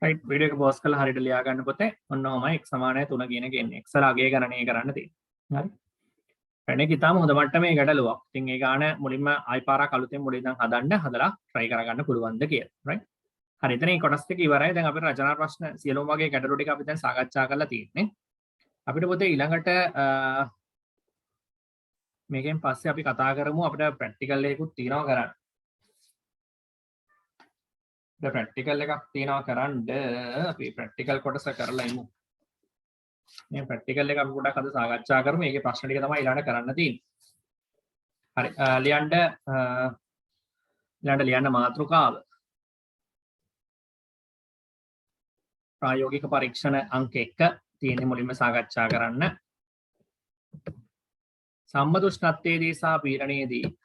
right වීඩියෝ එක පෝස්ට් කරලා හරියට ලියා ගන්න පොතේ ඔන්න ඔහමයි x සමානයි 3 කියන එක එන්නේ. x ලා අගේ ගණනය කරන්න තියෙන්නේ. හරි. මේක ඉතාලම හොඳ මට්ටමේ ගැටලුවක්. ඉතින් ඒ ගාන මුලින්ම ආයි පාරක් අලුතෙන් මුලින් ඉඳන් හදලා try කරගන්න පුළුවන්ද කියලා. right? හරි එතන මේ කොටස් ටික ඉවරයි. දැන් අපේ රචනා ප්‍රශ්න සියලුම වගේ ගැටලු ටික අපි දැන් සාකච්ඡා කරලා තියෙන්නේ. අපිට පොතේ ඊළඟට මේකෙන් පස්සේ අපි කතා කරමු අපිට ප්‍රැක්ටිකල් එකකුත් තියෙනවා කරන්න. දැන් ප්‍රැක්ටිකල් එකක් තියෙනවා කරන්න අපි ප්‍රැක්ටිකල් කොටස කරලා ඉමු. මේ ප්‍රැක්ටිකල් එක අපි පොඩ්ඩක් අද සාකච්ඡා කරමු. මේකේ ප්‍රශ්න ටික තමයි ඊළඟට කරන්න තියෙන්නේ. හරි ලියන්න මාතෘකාව ප්‍රායෝගික පරීක්ෂණ අංක 1 තියෙන මුලින්ම සාකච්ඡා කරන්න. සම්මත උෂ්ණත්වයේදී සහ පීඩනයේදී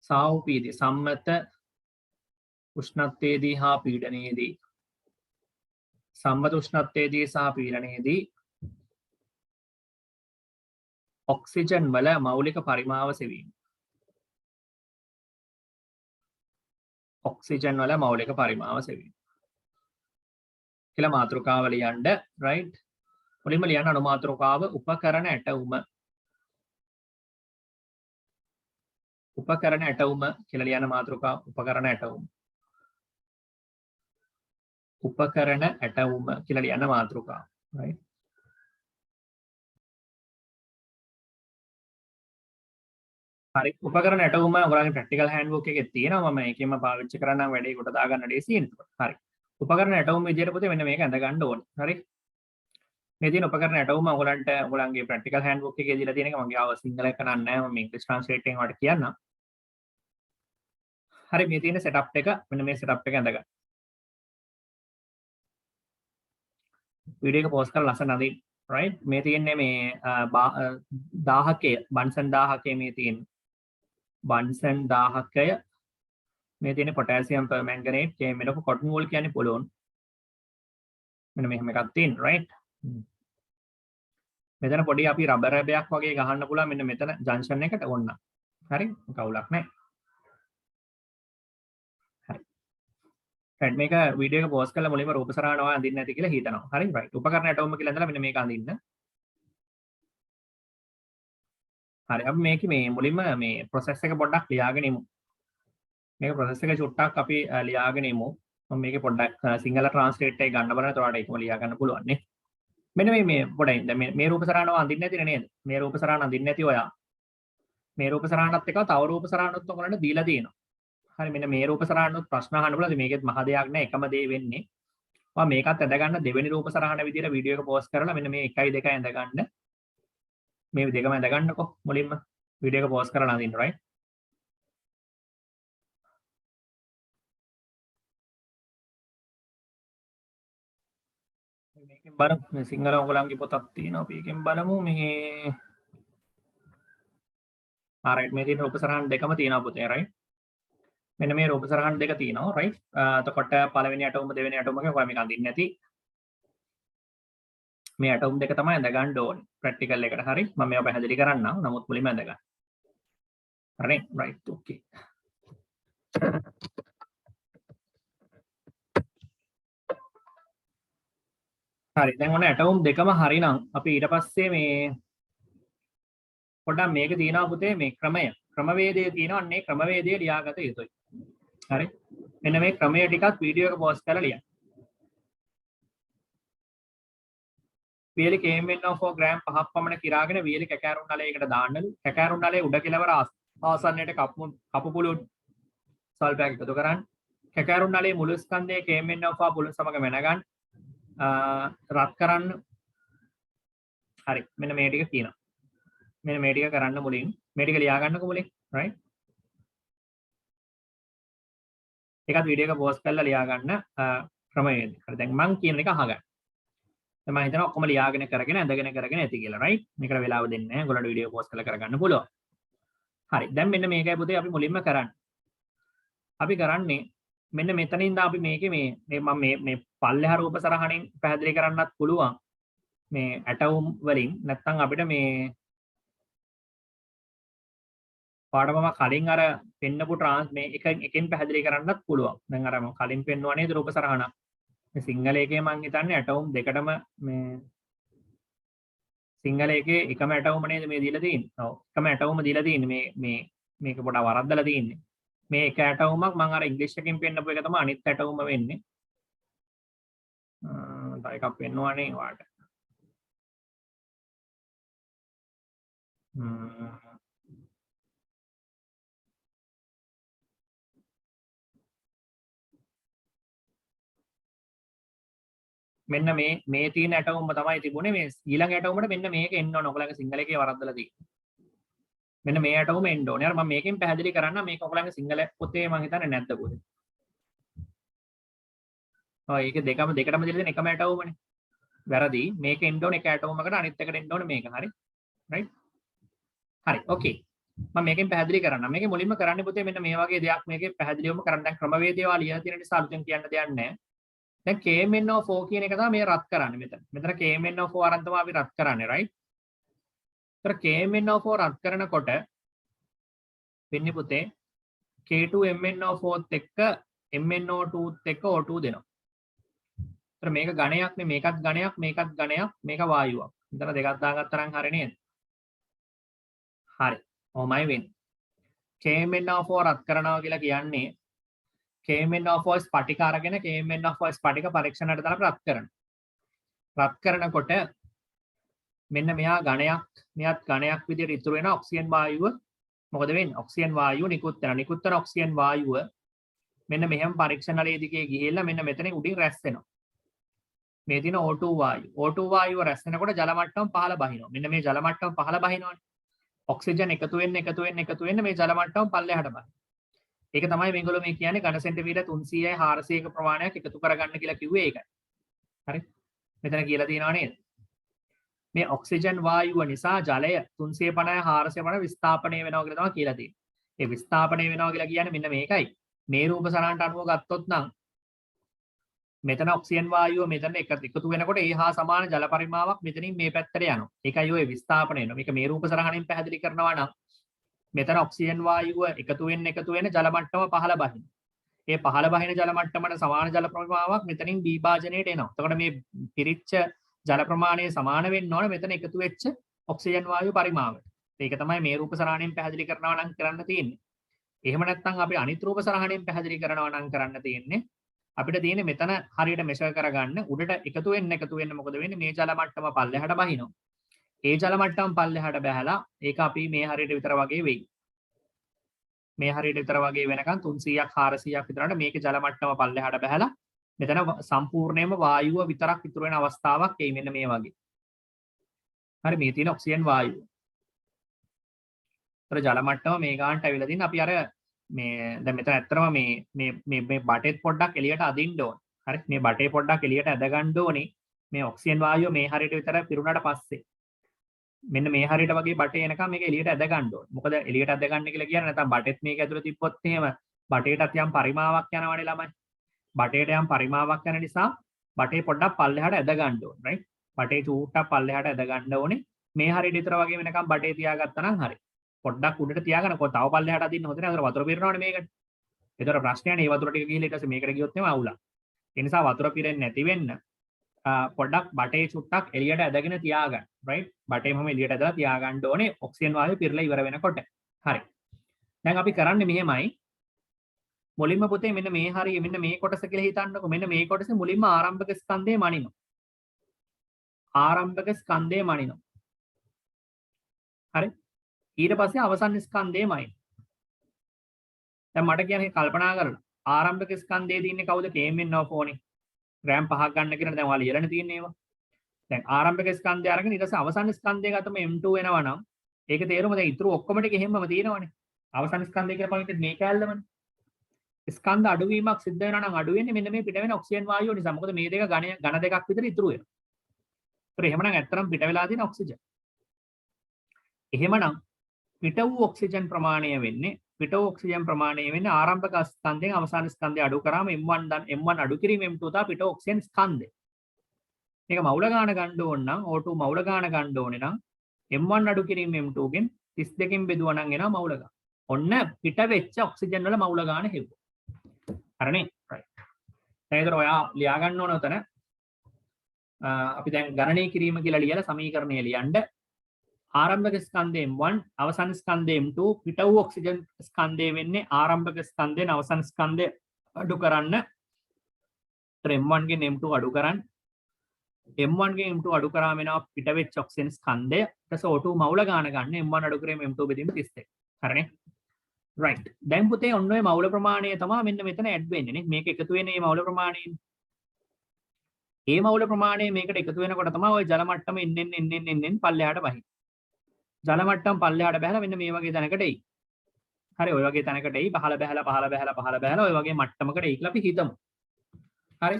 සාහෝපීදී සම්මත උෂ්ණත්වයේදී හා පීඩනයේදී සම්මත උෂ්ණත්වයේදී සහ පීඩනයේදී ඔක්සිජන් වල මෞලික පරිමාව සෙවීම. ඔක්සිජන් වල මෞලික පරිමාව සෙවීම. කියලා මාතෘකාව ලියන්න right මුලින්ම ලියන්න අනුමාතෘකාව උපකරණ ඇටවුම කියලා ලියන්න මාතෘකාව උපකරණ ඇටවුම කියලා ලියන්න මාතෘකාව right හරි උපකරණ ඇටවුම ඔයගොල්ලන්ගේ ප්‍රැක්ටිකල් හෑන්ඩ්බුක් එකේ තියෙනවා මම ඒකෙම පාවිච්චි කරන්නම් වැඩේ කොට දාගන්න ලේසියි නේද හරි උපකරණ ඇටවුම විදියට පුතේ මෙන්න මේක ඇඳ ගන්න ඕනේ. හරි. මේ තියෙන උපකරණ ඇටවුම ඔයගොල්ලන්ගේ ප්‍රැක්ටිකල් හෑන්ඩ්බුක් එකේ දීලා තියෙන එක මගේ ආව සිංහල එක නෑ නැහැ මම ඉංග්‍රීසි ට්‍රාන්ස්ලේට් එකෙන් වට කියන්නම්. හරි මේ තියෙන සෙටප් එක මෙන්න මේ සෙටප් එක ඇඳ ගන්න. වීඩියෝ එක පෝස් කරලා ලස්සන අදින්න. right මේ තියෙන්නේ මේ 1000කය බන්සන් 1000කය මේ තියෙන්නේ. බන්සන් 1000කය මේ තියෙන පොටෑසියම් පර්මැංගනේට් කේමෙලක කොටන් වෝල් කියන්නේ පොලොන් මෙන්න මෙහෙම එකක් තියෙන right මෙතන පොඩි අපි රබර් රැබයක් වගේ ගහන්න පුළුවන් මෙන්න මෙතන ජන්ක්ෂන් එකට ඕන්න හරි කවුලක් නැහැ හරි right මේක වීඩියෝ එක පෝස්ට් කරලා මුලින්ම රූප සරහනවා අඳින්න නැති කියලා හිතනවා හරි right උපකරණ ඇටවුම කියලා ඉඳලා මෙන්න මේක අඳින්න හරි අපි මේකේ මේ මුලින්ම මේ process එක පොඩ්ඩක් ලියාගෙන ඉමු මේක process එක චුට්ටක් අපි ලියාගෙන ඉමු. මම මේකේ පොඩ්ඩක් සිංහල ට්‍රාන්ස්ලේට් එක ගන්න බලන තොරට ඒකම ලියා ගන්න පුළුවන් නේ. මෙන්න මේ පොඩයි දැන් මේ රූප සරහනව අඳින්න නැතිනේ නේද? මේ රූප සරහන අඳින්න නැති ඔයා. මේ රූප සරහනත් එක්ක තව රූප සරහනත් ඔයගොල්ලන්ට දීලා තියෙනවා. හරි මෙන්න මේ රූප සරහනත් ප්‍රශ්න අහන්න බලද්දි මේකෙත් මහ දෙයක් නෑ එකම දේ වෙන්නේ. මම මේකත් ඇඳ ගන්න දෙවෙනි රූප සරහන විදියට වීඩියෝ එක පෝස්ට් කරලා මෙන්න මේ 1 2 ඇඳ ගන්න. මේ දෙකම ඇඳ ගන්නකො මුලින්ම වීඩියෝ එක පෝස්ට් කරලා අඳින්න right. මේකෙන් බලමු මේ සිංහල ඔයගොල්ලන්ගේ පොතක් තියෙනවා අපි එකෙන් බලමු මේ right මේ තියෙන රූප සරහන් දෙකම තියෙනවා පුතේ right මෙන්න මේ රූප සරහන් දෙක තියෙනවා right එතකොට පළවෙනි ඇටවුම දෙවෙනි ඇටවුම එක ඔයා මේක අඳින්න නැති මේ ඇටවුම් දෙක තමයි ඇඳ ගන්න ඕනේ ප්‍රැක්ටිකල් එකට හරි මම මේවා පැහැදිලි කරන්නම් නමුත් මුලින්ම ඇඳ ගන්න හරි right okay හරි දැන් ඔන්න ඇටවුම් දෙකම හරිනම් අපි ඊට පස්සේ මේ පොඩ්ඩක් මේක තියෙනවා පුතේ මේ ක්‍රමවේදය තියෙනවා අන්නේ ක්‍රමවේදය ලියාගත යුතුයි හරි මෙන්න මේ ක්‍රමය ටිකත් වීඩියෝ එක පෝස්ට් කරලා ලියන්න වියලි KMnO4 ග්‍රෑම් 5ක් පමණ කිරාගෙන වියලි කැකෑරුම් නලයකට දාන්නලු කැකෑරුම් නලයේ උඩ කෙළවර ආසන්නයට කපු පුළුන් සල්පයක් එකතු කරන්න කැකෑරුම් නලයේ මුළු ස්කන්ධයේ KMnO4 පුළුන් සමග මැනගන්න රත් කරන්න හරි මෙන්න මේ ටික කියනවා මෙන්න මේ ටික කරන්න මුලින් මේ ටික ලියා ගන්නකො මුලින් right ඒකත් වීඩියෝ එක පෝස්ට් කරලා ලියා ගන්න ක්‍රමවේද හරි දැන් මම කියන එක අහගන්න දැන් මම හිතනවා ඔක්කොම ලියාගෙන කරගෙන ඇඳගෙන කරගෙන ඇති කියලා right මේකට වෙලාව දෙන්නේ නැහැ ඔයගොල්ලන්ට වීඩියෝ පෝස්ට් කරලා කරගන්න පුළුවන් හරි දැන් මෙන්න මේකයි පුතේ අපි මුලින්ම කරන්නේ අපි කරන්නේ මෙන්න මෙතනින්ද අපි මේකේ මේ මම මේ පල්ලෙහා රූප සරහණෙන් පැහැදිලි කරන්නත් පුළුවන් මේ ඇටවුම් වලින් නැත්නම් අපිට මේ පාඩමම කලින් අර පෙන්නපු මේ එකෙන් පැහැදිලි කරන්නත් පුළුවන් දැන් අර මම කලින් පෙන්නුවා නේද රූප සරහණ මේ සිංහල එකේ මම හිතන්නේ ඇටවුම් දෙකටම මේ සිංහල එකේ එකම ඇටවුම නේද මේ දීලා තියෙන්නේ. ඔව්. එකම ඇටවුම දීලා තියෙන්නේ මේක පොඩ්ඩක් වරද්දලා තියෙන්නේ. මේ එක ඇටවුමක් මම අර ඉංග්‍රීසි එකකින් පෙන්නපු එක තමයි අනිත් ඇටවුම වෙන්නේ. තව එකක් පෙන්වන්නේ වාට. මෙන්න මේ තියෙන ඇටවුම තමයි තිබුණේ මේ ඊළඟ ඇටවුමට මෙන්න මේක එන්න ඕන. ඔයගලගේ සිංහල එකේ වරද්දලා තියෙන්නේ. මෙන්න මේ ඇටවුම එන්න ඕනේ. අර මම මේකෙන් පැහැදිලි කරන්න මේක ඔයගලගේ සිංහල පොතේ මම හිතන්නේ නැද්ද පොතේ. ඔව් ඒක දෙකටම දීලා තියෙන එකම ඇටවුමනේ. වැරදි. මේක එන්න ඕනේ එක ඇටවුමකට අනිත් එකට එන්න ඕනේ මේක. හරි. රයිට්. හරි. ඕකේ. මම මේකෙන් පැහැදිලි කරන්නම්. මේකේ මුලින්ම කරන්න පුතේ මෙන්න මේ වගේ දෙයක් මේකේ පැහැදිලිවම කරන්න. දැන් ක්‍රමවේදය ඒවා ලියලා තියෙන නිසා අලුතෙන් කියන්න දෙයක් නැහැ. දැන් KMNO4 කියන එක තමයි මේ රත් කරන්නේ මෙතන. මෙතන KMNO4 අරන් තමයි අපි රත් කරන්නේ, right? ඒතර KMNO4 රත් කරනකොට වෙන්නේ පුතේ K2MNO4ත් එක්ක MNO2ත් එක්ක O2 දෙනවා. ඒතර මේක ඝණයක් නේ, මේකත් ඝණයක්, මේකත් ඝණයක්, මේක වායුවක්. මෙතන දෙකක් දාගත්තා නම් හරිය නේද? හරි. ඔහොමයි වෙන්නේ. KMNO4 රත් කරනවා කියලා කියන්නේ KMNO4 ස්පටික අරගෙන KMNO4 ස්පටික පරීක්ෂණයට දාලා රත් කරනවා. රත් කරනකොට මෙන්න මෙහා ඝණයක්, මෙහාත් ඝණයක් විදිහට ඉතුරු වෙන ඔක්සිජන් වායුව මොකද වෙන්නේ? ඔක්සිජන් වායුව නිකුත් වෙනවා. නිකුත් වෙන ඔක්සිජන් වායුව මෙන්න මෙහෙම පරීක්ෂණලේ දිගේ ගිහිල්ලා මෙන්න මෙතනින් උඩින් රැස් වෙනවා. මේ තියෙන O2 වායුව. O2 වායුව රැස් වෙනකොට ජල මට්ටම පහළ බහිනවා. මෙන්න මේ ජල මට්ටම පහළ බහිනවනේ. ඔක්සිජන් එකතු වෙන්න මේ ජල මට්ටම පල්ලෙහාට බහිනවා. ඒක තමයි මේගොල්ලෝ මේ කියන්නේ ඝන සෙන්ටිමීටර් 300යි 400ක ප්‍රමාණයක් එකතු කරගන්න කියලා කිව්වේ ඒකයි. හරි. මෙතන කියලා තියෙනවා නේද? මේ ඔක්සිජන් වායුව නිසා ජලය 350 450 විස්ථාපනය වෙනවා කියලා තමයි කියලා තියෙන්නේ. ඒ විස්ථාපනය වෙනවා කියලා කියන්නේ මෙන්න මේකයි. මේ රූප සරණට අනුව ගත්තොත් නම් මෙතන ඔක්සිජන් වායුව මෙතන එකතු වෙනකොට ඒ හා සමාන ජල පරිමාවක් මෙතනින් මේ පැත්තට යනවා. ඒකයි ඔය විස්ථාපනය වෙනවා. මේක මේ රූප සරහණෙන් පැහැදිලි කරනවා නම් මෙතන ඔක්සිජන් වායුව එකතු වෙන්න ජල මට්ටම පහළ බහිනවා. ඒ පහළ බහින ජල මට්ටමට සමාන ජල ප්‍රමාණයක් මෙතනින් විභාජනයට එනවා. එතකොට මේ පිරිච්ච ජල ප්‍රමාණය සමාන වෙන්න ඕන මෙතන එකතු වෙච්ච ඔක්සිජන් වායුව පරිමාවට. ඒක තමයි මේ රූප සරහණෙන් පැහැදිලි කරනවා නම් කරන්න තියෙන්නේ. එහෙම නැත්නම් අපි අනිත් රූප සරහණෙන් පැහැදිලි කරනවා නම් කරන්න තියෙන්නේ අපිට තියෙන්නේ මෙතන හරියට මෙෂර් කරගන්න උඩට එකතු වෙන්න මොකද වෙන්නේ මේ ජල මට්ටම පල්ලෙහාට බහිනවා. ඒ ජල මට්ටම පල්ලෙහාට බහැලා ඒක අපි මේ හරියට විතර වගේ වෙයි. මේ හරියට විතර වගේ වෙනකන් 300ක් 400ක් විතරට මේකේ ජල මට්ටම පල්ලෙහාට බහැලා මෙතන සම්පූර්ණයෙන්ම වායුව විතරක් ඉතුරු වෙන අවස්ථාවක් එයි මෙන්න මේ වගේ. හරි මේ තියෙන ඔක්සිජන් වායුව. ඒතර ජල මට්ටම මේ ගානට ඇවිල්ලා තින්න අපි අර මේ දැන් මෙතන ඇත්තටම මේ බටේත් පොඩ්ඩක් එළියට අදින්න ඕන. හරි මේ බටේ පොඩ්ඩක් එළියට ඇද ගන්න ඕනේ. මේ ඔක්සිජන් වායුව මේ හරියට විතර පිරුණාට පස්සේ මෙන්න මේ හරියට වගේ බටේ එනකම් මේක එළියට ඇද ගන්න ඕනේ. මොකද එළියට ඇද ගන්න කියලා කියන්නේ නැත්නම් බටෙත් මේක ඇතුළේ තිබ්බොත් එහෙම බටේටත් යම් පරිමාවක් යනවනේ ළමයි. බටේට යම් පරිමාවක් යන නිසා බටේ පොඩ්ඩක් පල්ලෙහාට ඇද ගන්න ඕනේ. රයිට්. බටේ චූට්ටක් පල්ලෙහාට ඇද ගන්න ඕනේ. මේ හරියට විතර වගේ වෙනකම් බටේ තියාගත්තා නම් හරි. පොඩ්ඩක් උඩට තියාගන්න. කොහොම තව පල්ලෙහාට අදින්න හොඳ නැහැ. අතර වතුර පිරනවනේ මේකට. ඒතර ප්‍රශ්නයක් නේ. මේ වතුර ටික ගිහිල්ලා ඊට පස්සේ මේකට ගියොත් එම අවුලක්. ඒ නිසා වතුර පිරෙන්නේ නැති වෙන්න පොඩ්ඩක් බටේ චුට්ටක් එළියට ඇදගෙන තියාගන්න. රයිට්. බටේම එළියට ඇදලා තියාගන්න ඕනේ ඔක්සිජන් වායුව පිරලා ඉවර වෙනකොට. හරි. දැන් අපි කරන්නේ මෙහෙමයි. මුලින්ම පුතේ මෙන්න මේ හරිය මෙන්න මේ කොටස කියලා හිතන්නකො. මෙන්න මේ කොටසේ මුලින්ම ආරම්භක ස්කන්ධය මනිනවා. ආරම්භක ස්කන්ධය මනිනවා. හරි. ඊට පස්සේ අවසන් ස්කන්ධය මනිනවා. දැන් මට කියන්නේ කල්පනා කරලා ආරම්භක ස්කන්ධයේ තියෙන්නේ කවුද? KMNO4 නේ. ග්‍රෑම් 5ක් ගන්න කියන දැන් ඔයාලා ඉරණ තියෙන්නේ ඒවා. දැන් ආරම්භක ස්කන්ධය අරගෙන ඊට පස්සේ අවසන් ස්කන්ධය ගත්තම M2 වෙනවා නම් ඒක තේරුම දැන් ඉතුරු ඔක්කොම ටික එහෙමම තියෙනවනේ. අවසන් ස්කන්ධය කියලා පහින් මේ කැලලමනේ. ස්කන්ධ අඩුවීමක් සිද්ධ වෙනවා නම් අඩු වෙන්නේ මෙන්න මේ පිට වෙන ඔක්සිජන් වායුව නිසා. මොකද මේ දෙක ඝන දෙකක් විතර ඉතුරු වෙනවා. ඒතර එහෙමනම් ඇත්තටම පිට වෙලා තියෙන ඔක්සිජන්. එහෙමනම් පිට වූ ඔක්සිජන් ප්‍රමාණය වෙන්නේ ආරම්භක ස්කන්ධයෙන් අවසාන ස්කන්ධය අඩු කරාම M1 අඩු කිරීම M2 තා පිට ඔක්සිජන් ස්කන්ධය. මේක මවුල ගාන ගන්න ඕන නම් O2 මවුල ගාන ගන්න ඕනේ නම් M1 අඩු කිරීම M2 ගෙන් 32කින් බෙදුවා නම් එනවා මවුල ගාන. ඔන්න පිට වෙච්ච ඔක්සිජන් වල මවුල ගාන හෙව්වා. හරිනේ? රයිට්. දැන් ඒතර ඔයා ලියා ගන්න ඕන උතන අපි දැන් ගණනය කිරීම කියලා ලියලා සමීකරණය ලියන්න. ආරම්භක ස්කන්ධය M1 අවසන් ස්කන්ධය M2 පිට වූ ඔක්සිජන් ස්කන්ධය වෙන්නේ ආරම්භක ස්කන්ධයෙන් අවසන් ස්කන්ධය අඩු කරන්න. M1 ගෙන් M2 අඩු කරන්න. M1 ගෙන් M2 අඩු කරාම වෙනවා පිට වෙච්ච ඔක්සිජන් ස්කන්ධය. ඊට පස්සේ O2 මවුල ගාන ගන්න M1 අඩු කරේම M2 බෙදීම 31. හරිනේ? right. දැන් පුතේ ඔන්න ඔය මවුල ප්‍රමාණය තමයි මෙන්න මෙතන ඇඩ් වෙන්නේ නේ. මේක එකතු වෙන මේ මවුල ප්‍රමාණය. ඒ මවුල ප්‍රමාණය මේකට එකතු වෙනකොට තමයි ওই ජල මට්ටම එන්න පල්ලෙහාට වහින්නේ. ජල මට්ටම පල්ලෙහාට බහලා මෙන්න මේ වගේ තැනකට එයි. හරි ඔය වගේ තැනකට එයි. පහළ බහලා ඔය වගේ මට්ටමකට එයි කියලා අපි හිතමු. හරි.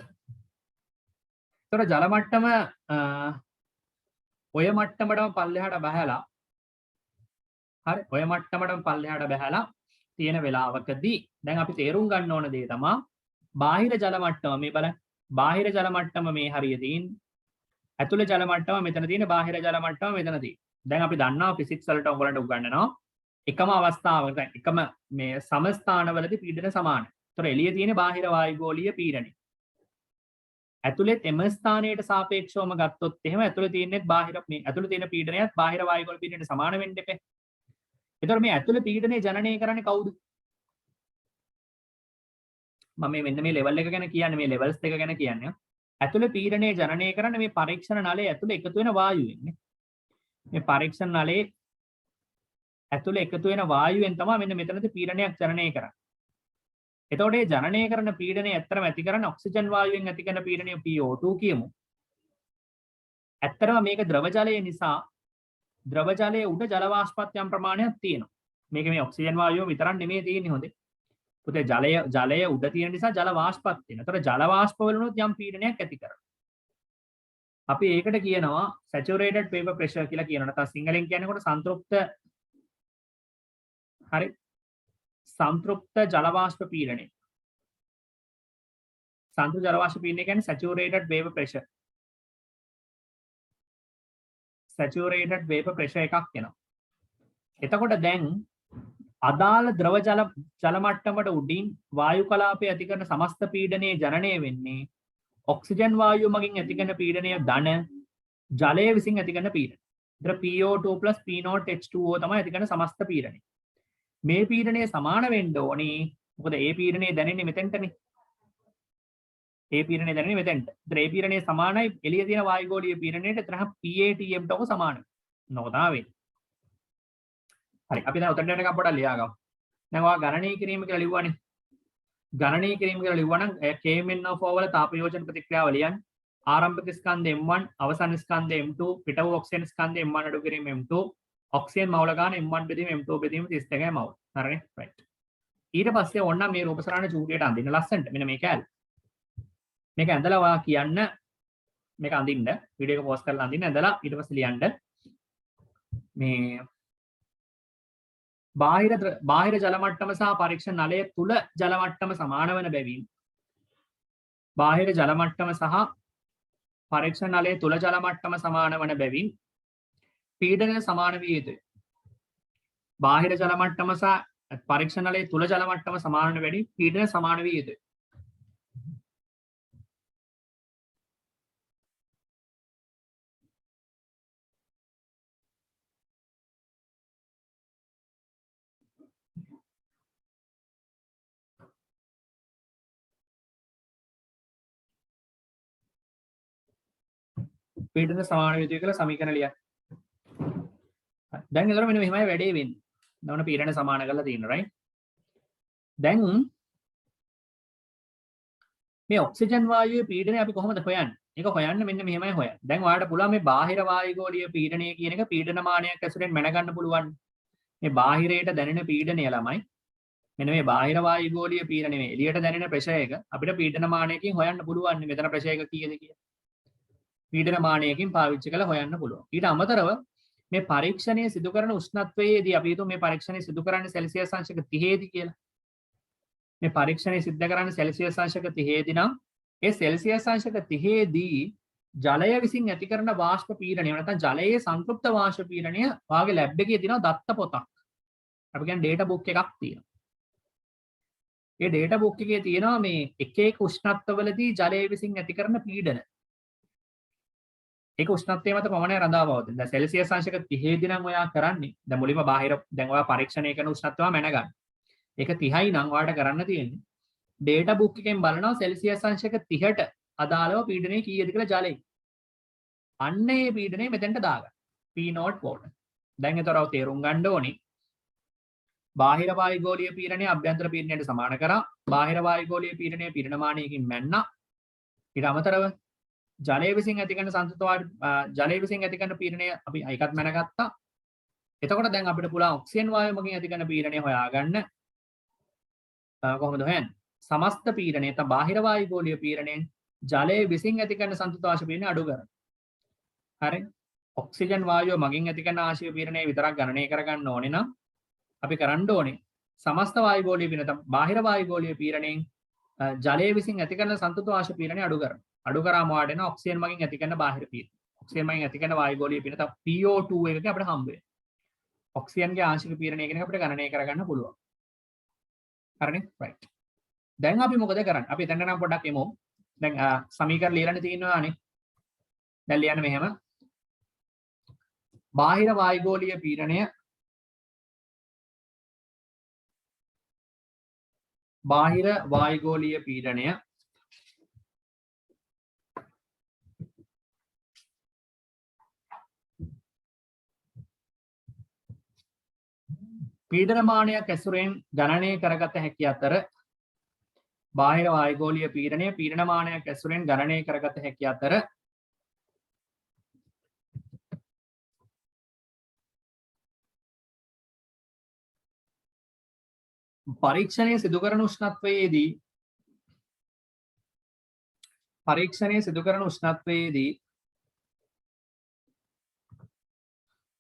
ඒතර ජල මට්ටම ඔය මට්ටමටම පල්ලෙහාට බහලා හරි ඔය මට්ටමටම පල්ලෙහාට බහලා තියෙන වෙලාවකදී දැන් අපි තේරුම් ගන්න ඕන දේ තමයි බාහිර ජල මට්ටම මේ බලන්න. බාහිර ජල මට්ටම මේ හරිය තියෙන. ඇතුළේ ජල මට්ටම මෙතන තියෙන. බාහිර ජල මට්ටම මෙතන තියෙන. දැන් අපි දන්නවා ෆිසික්ස් වලට ඔයගොල්ලන්ට උගන්වනවා එකම අවස්ථාවක එකම මේ සමස්ථානවලදී පීඩන සමානයි. ඒතර එළියේ තියෙන බාහිර වායුගෝලීය පීඩනය. ඇතුළේ එම ස්ථානයට සාපේක්ෂවම ගත්තොත් එහෙම ඇතුළේ තියෙන්නේ බාහිර මේ ඇතුළේ තියෙන පීඩනයත් බාහිර වායුගෝල පීඩනයට සමාන වෙන්න එපේ. ඒතර මේ ඇතුළේ පීඩනය ජනනය කරන්නේ කවුද? මම මෙන්න මේ ලෙවල් එක ගැන කියන්නේ මේ ලෙවල්ස් දෙක ගැන කියන්නේ. ඇතුළේ පීඩනය ජනනය කරන්නේ මේ පරීක්ෂණ නලයේ ඇතුළේ එකතු වෙන වායුවෙන් නේ. මේ පරීක්ෂණ නලයේ ඇතුළේ එකතු වෙන වායුවෙන් තමයි මෙන්න මෙතනදී පීඩනයක් ජනනය කරන්නේ. එතකොට මේ ජනනය කරන පීඩනය ඇත්තටම ඇති කරන්නේ ඔක්සිජන් වායුවෙන් ඇති කරන පීඩනය PO2 කියමු. ඇත්තටම මේක ද්‍රව ජලය නිසා ද්‍රව ජලයේ උඩ ජල වාෂ්පත් යම් ප්‍රමාණයක් තියෙනවා. මේක මේ ඔක්සිජන් වායුව විතරක් නෙමෙයි තියෙන්නේ හොඳේ. පුතේ ජලය උඩ තියෙන නිසා ජල වාෂ්පත් වෙනවා. ඒතර ජල වාෂ්ප වලුනොත් යම් පීඩනයක් ඇති කරනවා. අපි ඒකට කියනවා saturated vapor pressure කියලා කියනවා. නැත්නම් සිංහලෙන් කියනකොට සංතෘප්ත හරි සංතෘප්ත ජල වාෂ්ප පීඩනය. සංතෘප්ත ජල වාෂ්ප පීඩනය කියන්නේ saturated vapor pressure. saturated vapor pressure එකක් එනවා. එතකොට දැන් අදාළ ද්‍රව ජල මට්ටමට උඩින් වායු කලාපය ඇති කරන සමස්ත පීඩනයේ ජනනය වෙන්නේ ඔක්සිජන් වායුව මගින් ඇති කරන පීඩනය ධන ජලය විසින් ඇති කරන පීඩනය. ඒතර PO2 P0 H2O තමයි ඇති කරන සමස්ත පීඩනය. මේ පීඩනය සමාන වෙන්න ඕනේ. මොකද ඒ පීඩනය දැනෙන්නේ මෙතෙන්ටනේ. ඒ පීඩනය දැනෙන්නේ මෙතෙන්ට. ඒතර ඒ පීඩනය සමානයි එළියේ තියෙන වායුගෝලීය පීඩනයට. ඒතර PATM ට සමානයි. නෝදාවේ. හරි අපි දැන් උතන යනකම් පොඩ්ඩක් ලියා ගමු. දැන් ඔයා ගණනය කිරීම කියලා ලිව්වනේ. ගණනය කිරීම කියලා ලිව්වනම් KMnO4 වල තාප යෝජන ප්‍රතික්‍රියාව ලියන්න. ආරම්භක ස්කන්ධ M1 අවසන් ස්කන්ධ M2 පිට වූ ඔක්සිජන් ස්කන්ධ M1 අඩු කිරීම M2 ඔක්සිජන් මවුල ගන්න M1 බෙදීම M2 බෙදීම 32යි මවුල. හරිනේ? right. ඊට පස්සේ ඕන්න මේ රූපසරණ චූටියට අඳින්න ලස්සනට. මෙන්න මේක ඇල්. මේක ඇඳලා ඔයා කියන්න මේක අඳින්න වීඩියෝ එක පෝස්ට් කරලා අඳින්න ඇඳලා ඊට පස්සේ ලියන්න මේ බාහිර ජල මට්ටම සහ පරීක්ෂණ නලය තුල ජල මට්ටම සමාන වන බැවින් බාහිර ජල මට්ටම සහ පරීක්ෂණ නලය තුල ජල මට්ටම සමාන වන බැවින් පීඩනය සමාන විය යුතුයි. බාහිර ජල මට්ටම සහ පරීක්ෂණ නලය තුල ජල මට්ටම සමාන වන බැවින් පීඩනය සමාන විය යුතුයි. පීඩන සමාන විය යුතුයි කියලා සමීකරණ ලියන්න. දැන් ඒතර මෙන්න මෙහෙමයි වැඩේ වෙන්නේ. නෝන පීඩන සමාන කරලා තියෙනවා right. දැන් මේ ඔක්සිජන් වායුවේ පීඩනය අපි කොහොමද හොයන්නේ? ඒක හොයන්න මෙන්න මෙහෙමයි හොයන්නේ. දැන් ඔයාලට පුළුවන් මේ බාහිර වායුගෝලීය පීඩනය කියන එක පීඩන මානයක් ඇසුරෙන් මැනගන්න පුළුවන්. මේ බාහිරයට දැනෙන පීඩනය ළමයි. මෙන්න මේ බාහිර වායුගෝලීය පීඩනය මේ එළියට දැනෙන ප්‍රෙෂර් එක අපිට පීඩන මානයකින් හොයන්න පුළුවන්. මෙතන ප්‍රෙෂර් එක කීයද කියලා. පීඩන මානයකින් පාවිච්චි කරලා හොයන්න පුළුවන්. ඊට අමතරව මේ පරීක්ෂණය සිදු කරන උෂ්ණත්වයේදී අපි හිතුව මේ පරීක්ෂණය සිදු කරන්නේ සෙල්සියස් අංශක 30 දී කියලා. මේ පරීක්ෂණය සිද්ධ කරන්නේ සෙල්සියස් අංශක 30 දී නම් ඒ සෙල්සියස් අංශක 30 දී ජලය විසින් ඇති කරන වාෂ්ප පීඩනය නැත්නම් ජලයේ සංතෘප්ත වාෂ්ප පීඩනය වාගේ ලැබ් එකේ තියෙනවා දත්ත පොතක්. අපි කියන්නේ ඩේටා බුක් එකක් තියෙනවා. ඒ ඩේටා බුක් එකේ තියෙනවා මේ එක එක උෂ්ණත්වවලදී ජලය විසින් ඇති කරන පීඩන. ඒක උෂ්ණත්වයේ මත පමණයි රඳා පවතින. දැන් සෙල්සියස් අංශක 30 දී නම් ඔයා කරන්නේ. දැන් මුලින්ම බාහිර දැන් ඔයා පරීක්ෂණය කරන උෂ්ණත්වය මැනගන්න. ඒක 30යි නම් ඔයාලට කරන්න තියෙන්නේ. ඩේටා බුක් එකෙන් බලනවා සෙල්සියස් අංශක 30ට අදාළව පීඩනය කීයද කියලා ජලයේ. අන්න ඒ පීඩනය මෙතෙන්ට දාගන්න. P0 volt. දැන් ඒතරව තේරුම් ගන්න ඕනි. බාහිර වායුගෝලීය පීඩනය අභ්‍යන්තර පීඩනයට සමාන කරා. බාහිර වායුගෝලීය පීඩනය පීඩනමානයකින් මැන්නා. ඊට අමතරව ජලය විසින් ඇති කරන ජලය විසින් ඇති කරන පීඩනය අපි ඒකත් මැනගත්තා. එතකොට දැන් අපිට පුළුවන් ඔක්සිජන් වායුව මගින් ඇති කරන පීඩනය හොයාගන්න. කොහොමද හොයන්නේ? සමස්ත පීඩනය නැත්නම් බාහිර වායුගෝලීය පීඩනයෙන් ජලය විසින් ඇති කරන සන්තුලිත පීඩනය අඩු කරනවා. හරි. ඔක්සිජන් වායුව මගින් ඇති කරන ආශය පීඩනය විතරක් ගණනය කරගන්න ඕනේ නම් අපි කරන්න ඕනේ සමස්ත වායුගෝලීය පීඩනය නැත්නම් බාහිර වායුගෝලීය පීඩනයෙන් ජලය විසින් ඇති කරන සන්තුලිත පීඩනය අඩු කරනවා. අඩු කරාම වාඩෙන ඔක්සිජන් මගින් ඇති කරන බාහිර පීඩනය. ඔක්සිජන් මගින් ඇති කරන වායුගෝලීය පීඩනය තමයි PO2 එකක අපිට හම්බ වෙන්නේ. ඔක්සිජන්ගේ ආංශික පීඩනය කියන එක අපිට ගණනය කරගන්න පුළුවන්. හරිනේ? right. දැන් අපි මොකද කරන්නේ? අපි එතන නම් පොඩ්ඩක් එමු. දැන් සමීකරණ ලියන්න තියෙනවානේ. දැන් ලියන්න මෙහෙම. බාහිර වායුගෝලීය පීඩනය බාහිර වායුගෝලීය පීඩනය පීඩනමානයක් ඇසුරෙන් ගණනය කරගත හැකි අතර බාහිර වායුගෝලීය පීඩනය පීඩනමානයක් ඇසුරෙන් ගණනය කරගත හැකි අතර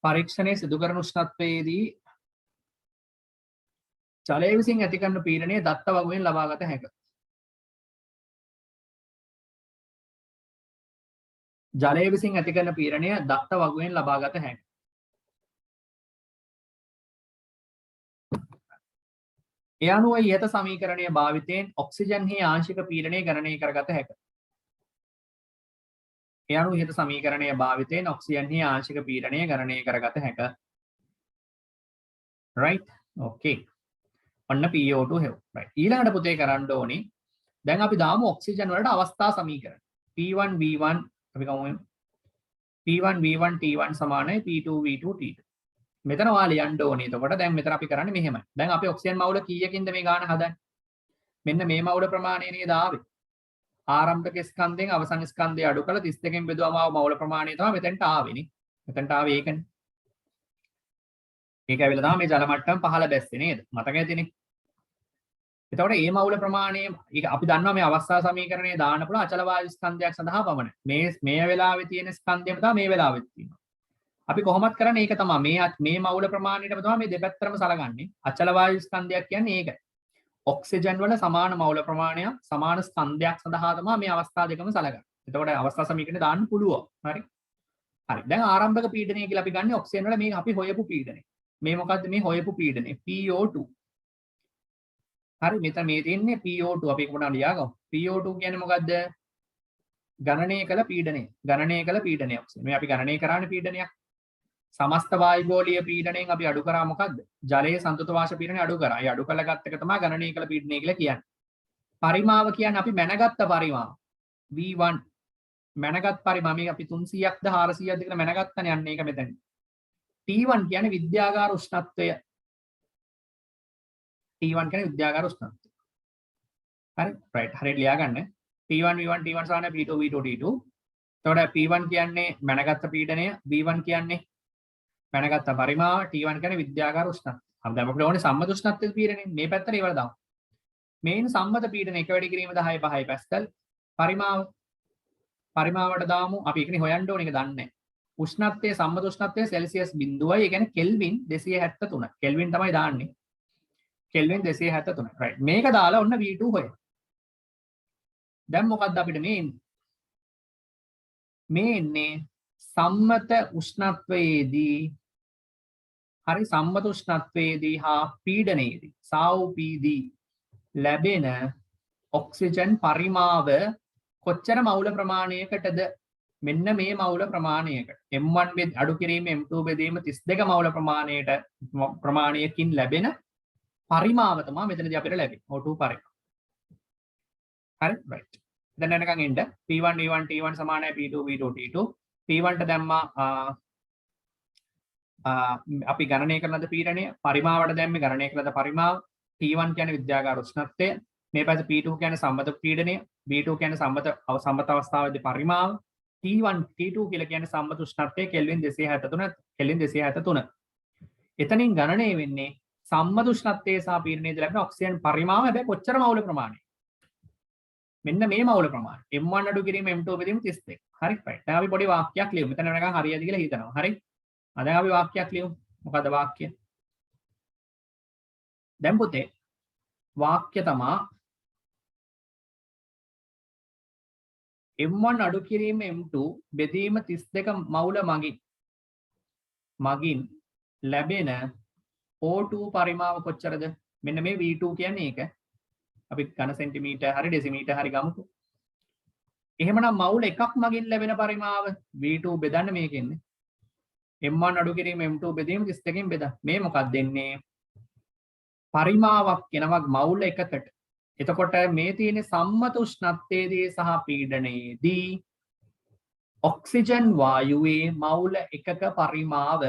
පරීක්ෂණය සිදු කරන උෂ්ණත්වයේදී ජලය විසින් ඇති කරන පීඩනය දත්ත වගුවෙන් ලබාගත හැක. ජලය විසින් ඇති කරන පීඩනය දත්ත වගුවෙන් ලබාගත හැක. ඒ අනුව ඉහත සමීකරණය භාවිතයෙන් ඔක්සිජන්හි ආංශික පීඩනය ගණනය කරගත හැක. ඒ අනුව ඉහත සමීකරණය භාවිතයෙන් ඔක්සිජන්හි ආංශික පීඩනය ගණනය කරගත හැක. right? okay. ඔන්න PO2 හෙව්. right. ඊළඟට පුතේ කරන්න ඕනේ. දැන් අපි දාමු ඔක්සිජන් වලට අවස්ථා සමීකරණ. P1 V1 අපි ගමු. P1 V1 T1 සමානයි P2 V2 T2. මෙතන ඔයා ලියන්න ඕනේ. එතකොට දැන් මෙතන අපි කරන්නේ මෙහෙමයි. දැන් අපි ඔක්සිජන් මවුල කීයකින්ද මේ ගාන හදන්නේ? මෙන්න මේ මවුල ප්‍රමාණය නේද ආවේ. ආරම්භක ස්කන්ධයෙන් අවසන් ස්කන්ධය අඩු කරලා 32කින් බෙදුවම ආව මවුල ප්‍රමාණය තමයි මෙතෙන්ට ආවේනේ. මෙතෙන්ට ආවේ ඒකනේ. ඒක ඇවිල්ලා තමයි මේ ජල මට්ටම පහළ බැස්සේ නේද? මතක ඇතිනේ. එතකොට මේ මවුල ප්‍රමාණය අපි දන්නවා මේ අවස්ථා සමීකරණය දාන්න පුළුවන් අචල වායු ස්කන්ධයක් සඳහා පමණයි. මේ වෙලාවේ තියෙන ස්කන්ධයම තමයි මේ වෙලාවෙත් තියෙනවා. අපි කොහොමද කරන්නේ? ඒක තමයි මේ මවුල ප්‍රමාණයටම තමයි මේ දෙපැත්තටම සලකන්නේ. අචල වායු ස්කන්ධයක් කියන්නේ ඒකයි. ඔක්සිජන් වල සමාන මවුල ප්‍රමාණයක් සමාන ස්කන්ධයක් සඳහා තමයි මේ අවස්ථා දෙකම සලකන්නේ. එතකොට අවස්ථා සමීකරණය දාන්න පුළුවන්. හරි. හරි. දැන් ආරම්භක පීඩනය කියලා අපි ගන්නේ ඔක්සිජන් වල මේ අපි හොයපු පීඩනය. මේ මොකද්ද මේ හොයපු පීඩනය? PO2. හරි. මෙතන මේ තියෙන්නේ PO2 අපි ඒක මොනවා ලියාගමු. PO2 කියන්නේ මොකද්ද? ගණනය කළ පීඩනය. ගණනය කළ පීඩනය ඔක්සිජන්. මේ අපි ගණනය කරානේ පීඩනයක්. සමස්ත වායුගෝලීය පීඩනයෙන් අපි අඩු කරා මොකද්ද? ජලයේ සන්තුලිත වාෂ්ප පීඩනය අඩු කරා. ඒ අඩු කරලා ගත්ත එක තමයි ගණනය කළ පීඩනය කියලා කියන්නේ. පරිමාව කියන්නේ අපි මැනගත්ත පරිමාව. V1 මැනගත් පරිමාව මේක අපි 300ක්ද 400ක්ද කියලා මැනගත්තනේ යන්නේ ඒක මෙතන. T1 කියන්නේ විද්‍යාගාර උෂ්ණත්වය. T1 කියන්නේ විද්‍යාගාර උෂ්ණත්වය. හරි right හරියට ලියාගන්න. P1 V1 T1 සමාන P2 V2 T2. එතකොට P1 කියන්නේ මැනගත්ත පීඩනය, V1 කියන්නේ මැනගත්ත පරිමාව, T1 කියන්නේ විද්‍යාගාර උෂ්ණත්වය. අපි දැන් අපිට ඕනේ සම්මත උෂ්ණත්වයේ පීඩනය. මේ පැත්තට ඒවල දාමු. මේන් සම්මත පීඩනය එක වැඩි කිරීම 10 5 පැස්කල්. පරිමාවට දාමු. අපි ඒකනේ හොයන්න ඕනේ ඒක දන්නේ නැහැ. උෂ්ණත්වයේ සම්මත උෂ්ණත්වයේ සෙල්සියස් 0යි. ඒ කියන්නේ කෙල්වින් 273. කෙල්වින් තමයි දාන්නේ. කෙල්වින් 273. right. මේක දාලා ඔන්න V2 හොයන්න. දැන් මොකද්ද අපිට මේ එන්නේ සම්මත උෂ්ණත්වයේදී හරි සම්මත උෂ්ණත්වයේදී හා පීඩනයේදී සාවපීදී ලැබෙන ඔක්සිජන් පරිමාව කොච්චර මවුල ප්‍රමාණයකටද මෙන්න මේ මවුල ප්‍රමාණයකට M1 අඩු කිරීම M2 බෙදීම 32 මවුල ප්‍රමාණයකින් ලැබෙන පරිමාව තමයි මෙතනදී අපිට ලැබෙන්නේ. O2 පරිමාව. හරි right. දැන් එනකන් එන්න P1 V1 T1 සමානයි P2 V2 T2. P1 ට දැම්මා අපි ගණනය කරන ලද පීඩනය පරිමාවට දැම්මේ ගණනය කරන ලද පරිමාව T1 කියන්නේ විද්‍යාගාර උෂ්ණත්වය මේ පැත්තේ P2 කියන්නේ සම්මත පීඩනය B2 කියන්නේ සම්මත අවස්ථාවේදී පරිමාව T1 T2 කියලා කියන්නේ සම්මත උෂ්ණත්වය කෙල්වින් 273 එතනින් ගණනය වෙන්නේ සම්මත උෂ්ණත්වයේ සහ පීඩනයේදී ලැබෙන ඔක්සිජන් පරිමාව හැබැයි කොච්චර මවුල ප්‍රමාණය මෙන්න මේ මවුල ප්‍රමාණය M1 අඩු කිරීම M2 බෙදීම 32 හරි right දැන් අපි පොඩි වාක්‍යයක් ලියමු මෙතන වෙනකන් හරියද කියලා හිතනවා හරි දැන් අපි වාක්‍යයක් ලියමු මොකද වාක්‍යය දැන් පුතේ වාක්‍ය තමයි M1 අඩු කිරීම M2 බෙදීම 32 මවුල මගින් ලැබෙන O2 පරිමාව කොච්චරද මෙන්න මේ V2 කියන්නේ ඒක අපි ඝන සෙන්ටිමීටර් හරි ඩෙසිමීටර් හරි ගමුකෝ එහෙමනම් මවුල එකක් මගින් ලැබෙන පරිමාව V2 බෙදන්න මේකෙන්නේ M1 අඩු කිරීම M2 බෙදීම 32කින් බෙදා මේ මොකක්ද දෙන්නේ පරිමාවක් කෙනවක් මවුල එකකට එතකොට මේ තියෙන සම්මත උෂ්ණත්වයේදී සහ පීඩනයේදී ඔක්සිජන් වායුවේ මවුල එකක පරිමාව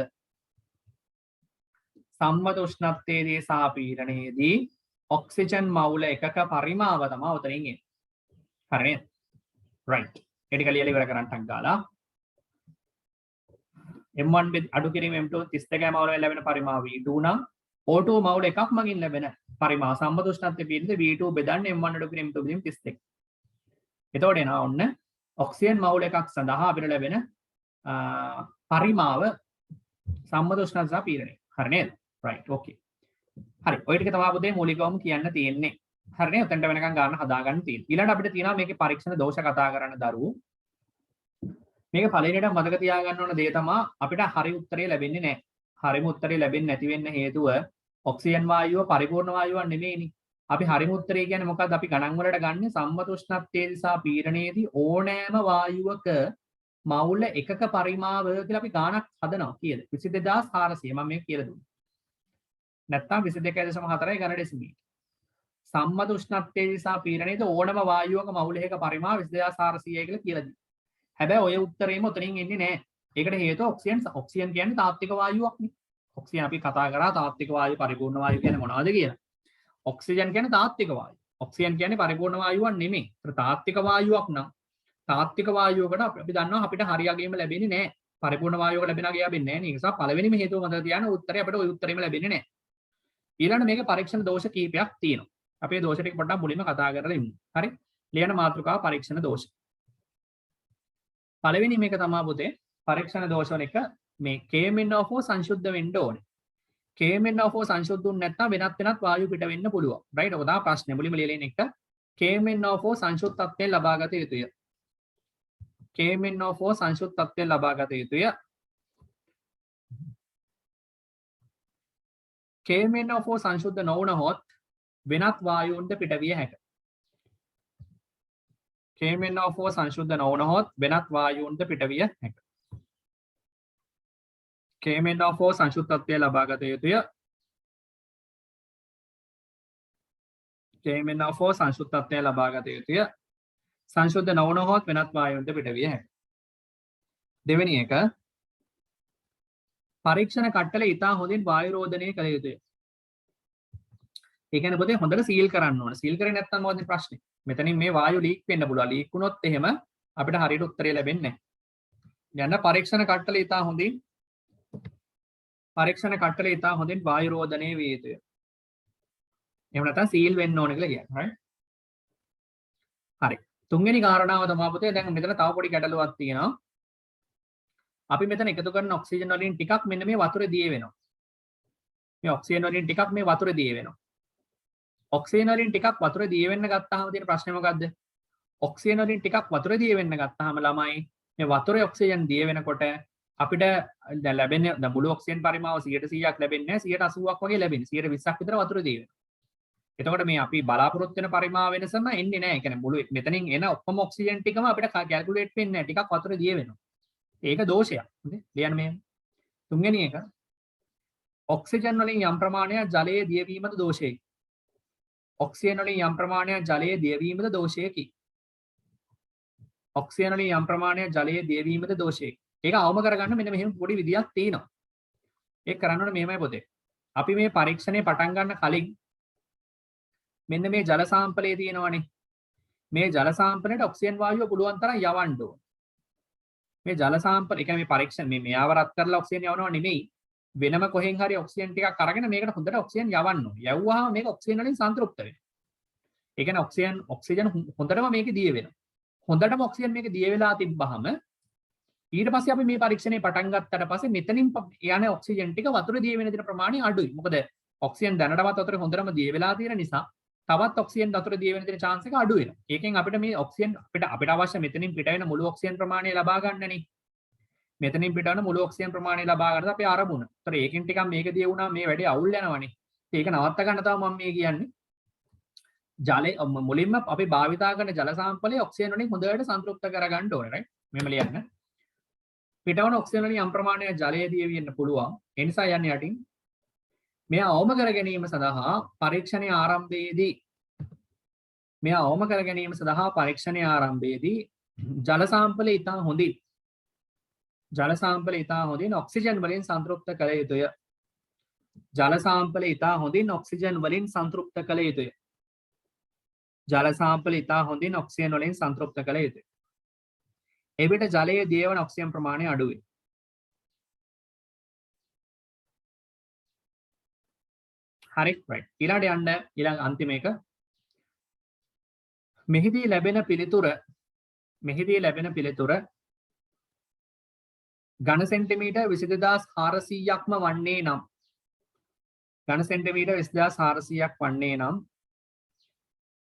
සම්මත උෂ්ණත්වයේදී සහ පීඩනයේදී ඔක්සිජන් මවුල එකක පරිමාව තමයි උතරින් එන්නේ හරිනේ right ඒ ටික ලියලා ඉවර කරන්න ටක් ගාලා M1 අඩු කිරීම M2 32 මවුල ලැබෙන පරිමාව V2 නම් O2 මවුල එකක් මගින් ලැබෙන පරිමාව සම්මත උෂ්ණත්වයේ පිළිද V2 බෙදන්නේ M1 අඩු කිරීම M2 බෙදීම 32. එතකොට එනවා ඔන්න ඔක්සිජන් මවුල එකක් සඳහා අපිට ලැබෙන පරිමාව සම්මත උෂ්ණත්වය සහ පීඩනය. හරි නේද? right okay. හරි. ඔය ටික තමයි පුතේ මූලිකවම කියන්න තියෙන්නේ. හරි නේද? උතෙන්ට වෙනකන් ගන්න හදාගන්න තියෙන්නේ. ඊළඟට අපිට තියෙනවා මේකේ පරීක්ෂණ දෝෂ කතා කරන්න දරුවෝ. මේක පළවෙනියට මතක තියාගන්න ඕන දේ තමයි අපිට හරි උත්තරේ ලැබෙන්නේ නැහැ. හරිම උත්තරේ ලැබෙන්නේ නැති වෙන්න හේතුව ඔක්සිජන් වායුව පරිපූර්ණ වායුවක් නෙමෙයිනේ. අපි හරිම උත්තරේ කියන්නේ මොකද්ද? අපි ගණන් වලට ගන්න සම්මත උෂ්ණත්වයේදී සහ පීඩනයේදී ඕනෑම වායුවක මවුල එකක පරිමාව කියලා අපි ගාණක් හදනවා කීයද? 22400 මම මේක කියලා දුන්නා. නැත්තම් 22.4යි ඝන ඩෙසිමීටර්. සම්මත උෂ්ණත්වයේදී සහ පීඩනයේදී ඕනම වායුවක මවුල එකක පරිමාව 22400යි කියලා කියලා දුන්නා. හැබැයි ඔය උත්තරේම උතනින් එන්නේ නැහැ. ඒකට හේතුව ඔක්සිජන් කියන්නේ තාත්වික වායුවක් නේ. ඔක්සිජන් අපි කතා කරා තාත්වික වායු පරිපූර්ණ වායු කියන්නේ මොනවද කියලා. ඔක්සිජන් කියන්නේ තාත්වික වායු. ඔක්සිජන් කියන්නේ පරිපූර්ණ වායුවක් නෙමෙයි. ඒක තාත්වික වායුවක් නම් තාත්වික වායුවකට අපි දන්නවා අපිට හරියගෙම ලැබෙන්නේ නැහැ. පරිපූර්ණ වායුවක ලැබෙනවා කියවෙන්නේ නැහැ නේ. ඒ නිසා පළවෙනිම හේතුව මතක තියාගන්න උත්තරේ අපිට ওই උත්තරේම ලැබෙන්නේ නැහැ. ඊළඟට මේකේ පරීක්ෂණ දෝෂ කීපයක් තියෙනවා. අපි මේ දෝෂ ටික පොඩ්ඩක් මුලින්ම කතා කරලා ඉමු. හරි? ලියන මාතෘකාව පරීක්ෂණ දෝෂ. පළවෙනි මේක තමයි පුතේ පරීක්ෂණ දෝෂ වල එක මේ KMnO4 සංශුද්ධ වෙන්න ඕනේ. KMnO4 සංශුද්ධුන් නැත්නම් වෙනත් වායු පිට වෙන්න පුළුවන්. right? ඔක තමයි ප්‍රශ්නේ. මුලින්ම ලියලා ඉන්න එක KMnO4 සංශුද්ධත්වයෙන් ලබාගත යුතුය. KMnO4 සංශුද්ධත්වයෙන් ලබාගත යුතුය. KMnO4 සංශුද්ධ නොවුනහොත් වෙනත් වායුන්ට පිටවිය හැකියි. KMnO4 සංශුද්ධ නොවුනහොත් වෙනත් වායුන්ට පිටවිය හැකියි. KMnO4 සංශුද්ධත්වය ලබාගත යුතුය. KMnO4 සංශුද්ධත්වය ලබාගත යුතුය. සංශුද්ධ නොවුනහොත් වෙනත් වායුන්ට පිටවිය හැකියි. දෙවෙනි එක පරීක්ෂණ කට්ටල ඉතා හොඳින් වායු රෝධනය කළ යුතුය. ඒ කියන්නේ පොතේ හොඳට සීල් කරන්න ඕන. සීල් කරේ නැත්නම් මොකද ප්‍රශ්නේ? මෙතනින් මේ වායු ලීක් වෙන්න පුළුවන්. ලීක් වුණොත් එහෙම අපිට හරියට උත්තරය ලැබෙන්නේ නැහැ. යන්න පරීක්ෂණ කට්ටල ඉතා හොඳින් වායු රෝධනය විය යුතුය. එහෙම නැත්නම් සීල් වෙන්න ඕන කියලා කියන්නේ. right? හරි. තුන්වෙනි කාරණාව තමයි පුතේ දැන් මෙතන තව පොඩි ගැටලුවක් තියෙනවා. අපි මෙතන එකතු කරන ඔක්සිජන් වලින් ටිකක් මෙන්න මේ වතුරේ දිය වෙනවා. මේ ඔක්සිජන් වලින් ටිකක් මේ වතුරේ දිය වෙනවා. ඔක්සිජන් වලින් ටිකක් වතුරේ දිය වෙන්න ගත්තාම තියෙන ප්‍රශ්නේ මොකද්ද? ඔක්සිජන් වලින් ටිකක් වතුරේ දිය වෙන්න ගත්තාම ළමයි මේ වතුරේ ඔක්සිජන් දිය වෙනකොට අපිට දැන් ලැබෙන්නේ දැන් මුළු ඔක්සිජන් පරිමාව 100%ක් ලැබෙන්නේ නැහැ 80%ක් වගේ ලැබෙන්නේ 20%ක් විතර වතුරේ දිය වෙනවා. එතකොට මේ අපි බලාපොරොත්තු වෙන පරිමාව වෙනසම එන්නේ නැහැ. ඒ කියන්නේ මුළු මෙතනින් එන ඔක්කොම ඔක්සිජන් ටිකම අපිට කැල්කියුලේට් වෙන්නේ නැහැ. ටිකක් වතුර දිය වෙනවා. ඒක දෝෂයක්. හරි. ලියන්න මේ. තුන්වෙනි එක ඔක්සිජන් වලින් යම් ප්‍රමාණයක් ජලයේ දියවීමද දෝෂයකි. ඔක්සිජන් වලින් යම් ප්‍රමාණයක් ජලයේ දියවීමද දෝෂයකි. ඔක්සිජන් වලින් යම් ප්‍රමාණයක් ජලයේ දියවීමද දෝෂයකි. ඒක අවම කරගන්න මෙන්න මෙහෙම පොඩි විදියක් තියෙනවා. ඒක කරන්න ඕනේ මෙහෙමයි පොතේ. අපි මේ පරීක්ෂණය පටන් ගන්න කලින් මෙන්න මේ ජල සාම්පලයේ තියෙනවනේ. මේ ජල සාම්පලයට ඔක්සිජන් වායුව පුළුවන් තරම් යවන්න ඕන. මේ ජල සාම්පල ඒ කියන්නේ මේ පරීක්ෂණ මෙයාව රත් කරලා ඔක්සිජන් යවනවා නෙමෙයි. වෙනම කොහෙන් හරි ඔක්සිජන් ටිකක් අරගෙන මේකට හොඳට ඔක්සිජන් යවන්න ඕනේ. යවුවාම මේක ඔක්සිජන් වලින් සන්තුෂ්ත වෙනවා. ඒ කියන්නේ ඔක්සිජන් හොඳටම මේකේ දිය වෙනවා. හොඳටම ඔක්සිජන් මේකේ දිය වෙලා තිබ්බහම ඊට පස්සේ අපි මේ පරීක්ෂණය පටන් ගත්තට පස්සේ මෙතනින් යන ඔක්සිජන් ටික වතුර දිය වෙන දින ප්‍රමාණය අඩුයි. මොකද ඔක්සිජන් දැනටමත් වතුර හොඳටම දිය වෙලා තියෙන නිසා තවත් ඔක්සිජන් වතුර දිය වෙන දින chance එක අඩු වෙනවා. ඒකෙන් අපිට මේ ඔක්සිජන් අපිට අවශ්‍ය මෙතනින් පිට වෙන මුළු ඔක්සිජන් ප්‍රමාණය ලබා ගන්නනේ. මෙතනින් පිට වෙන මුළු ඔක්සිජන් ප්‍රමාණය ලබා ගන්නද අපේ ආරමුණ. ඒතර ඒකෙන් ටිකක් මේක දිය වුණා මේ වැඩේ අවුල් යනවනේ. ඒක නවත්ත ගන්න තමයි මම මේ කියන්නේ. ජලය මුලින්ම අපි භාවිතා කරන ජල සාම්පලයේ ඔක්සිජන් වලින් හොඳට සන්තුෂ්ත කරගන්න ඕනේ right. මෙහෙම ලියන්න. පිටවන ඔක්සිජන් වලින් යම් ප්‍රමාණයක් ජලය දිය වෙන්න පුළුවන්. ඒ නිසා යන්නේ යටින් මෙය අවම කර ගැනීම සඳහා පරීක්ෂණයේ ආරම්භයේදී ජල සාම්පලය ඉතා හොඳින් ඔක්සිජන් වලින් සන්තුෂ්ත කළ යුතුය. ජල සාම්පලය ඉතා හොඳින් ඔක්සිජන් වලින් සන්තුෂ්ත කළ යුතුය. ජල සාම්පලය ඉතා හොඳින් ඔක්සිජන් වලින් සන්තුෂ්ත කළ යුතුය. එවිට ජලයේ දියවන ඔක්සිජන් ප්‍රමාණය අඩු වේ. හරි right. ඊළඟට යන්න ඊළඟ අන්තිම එක. මෙහිදී ලැබෙන පිළිතුර ඝන සෙන්ටිමීටර් 22400ක්ම වන්නේ නම් ඝන සෙන්ටිමීටර් 22400ක් වන්නේ නම්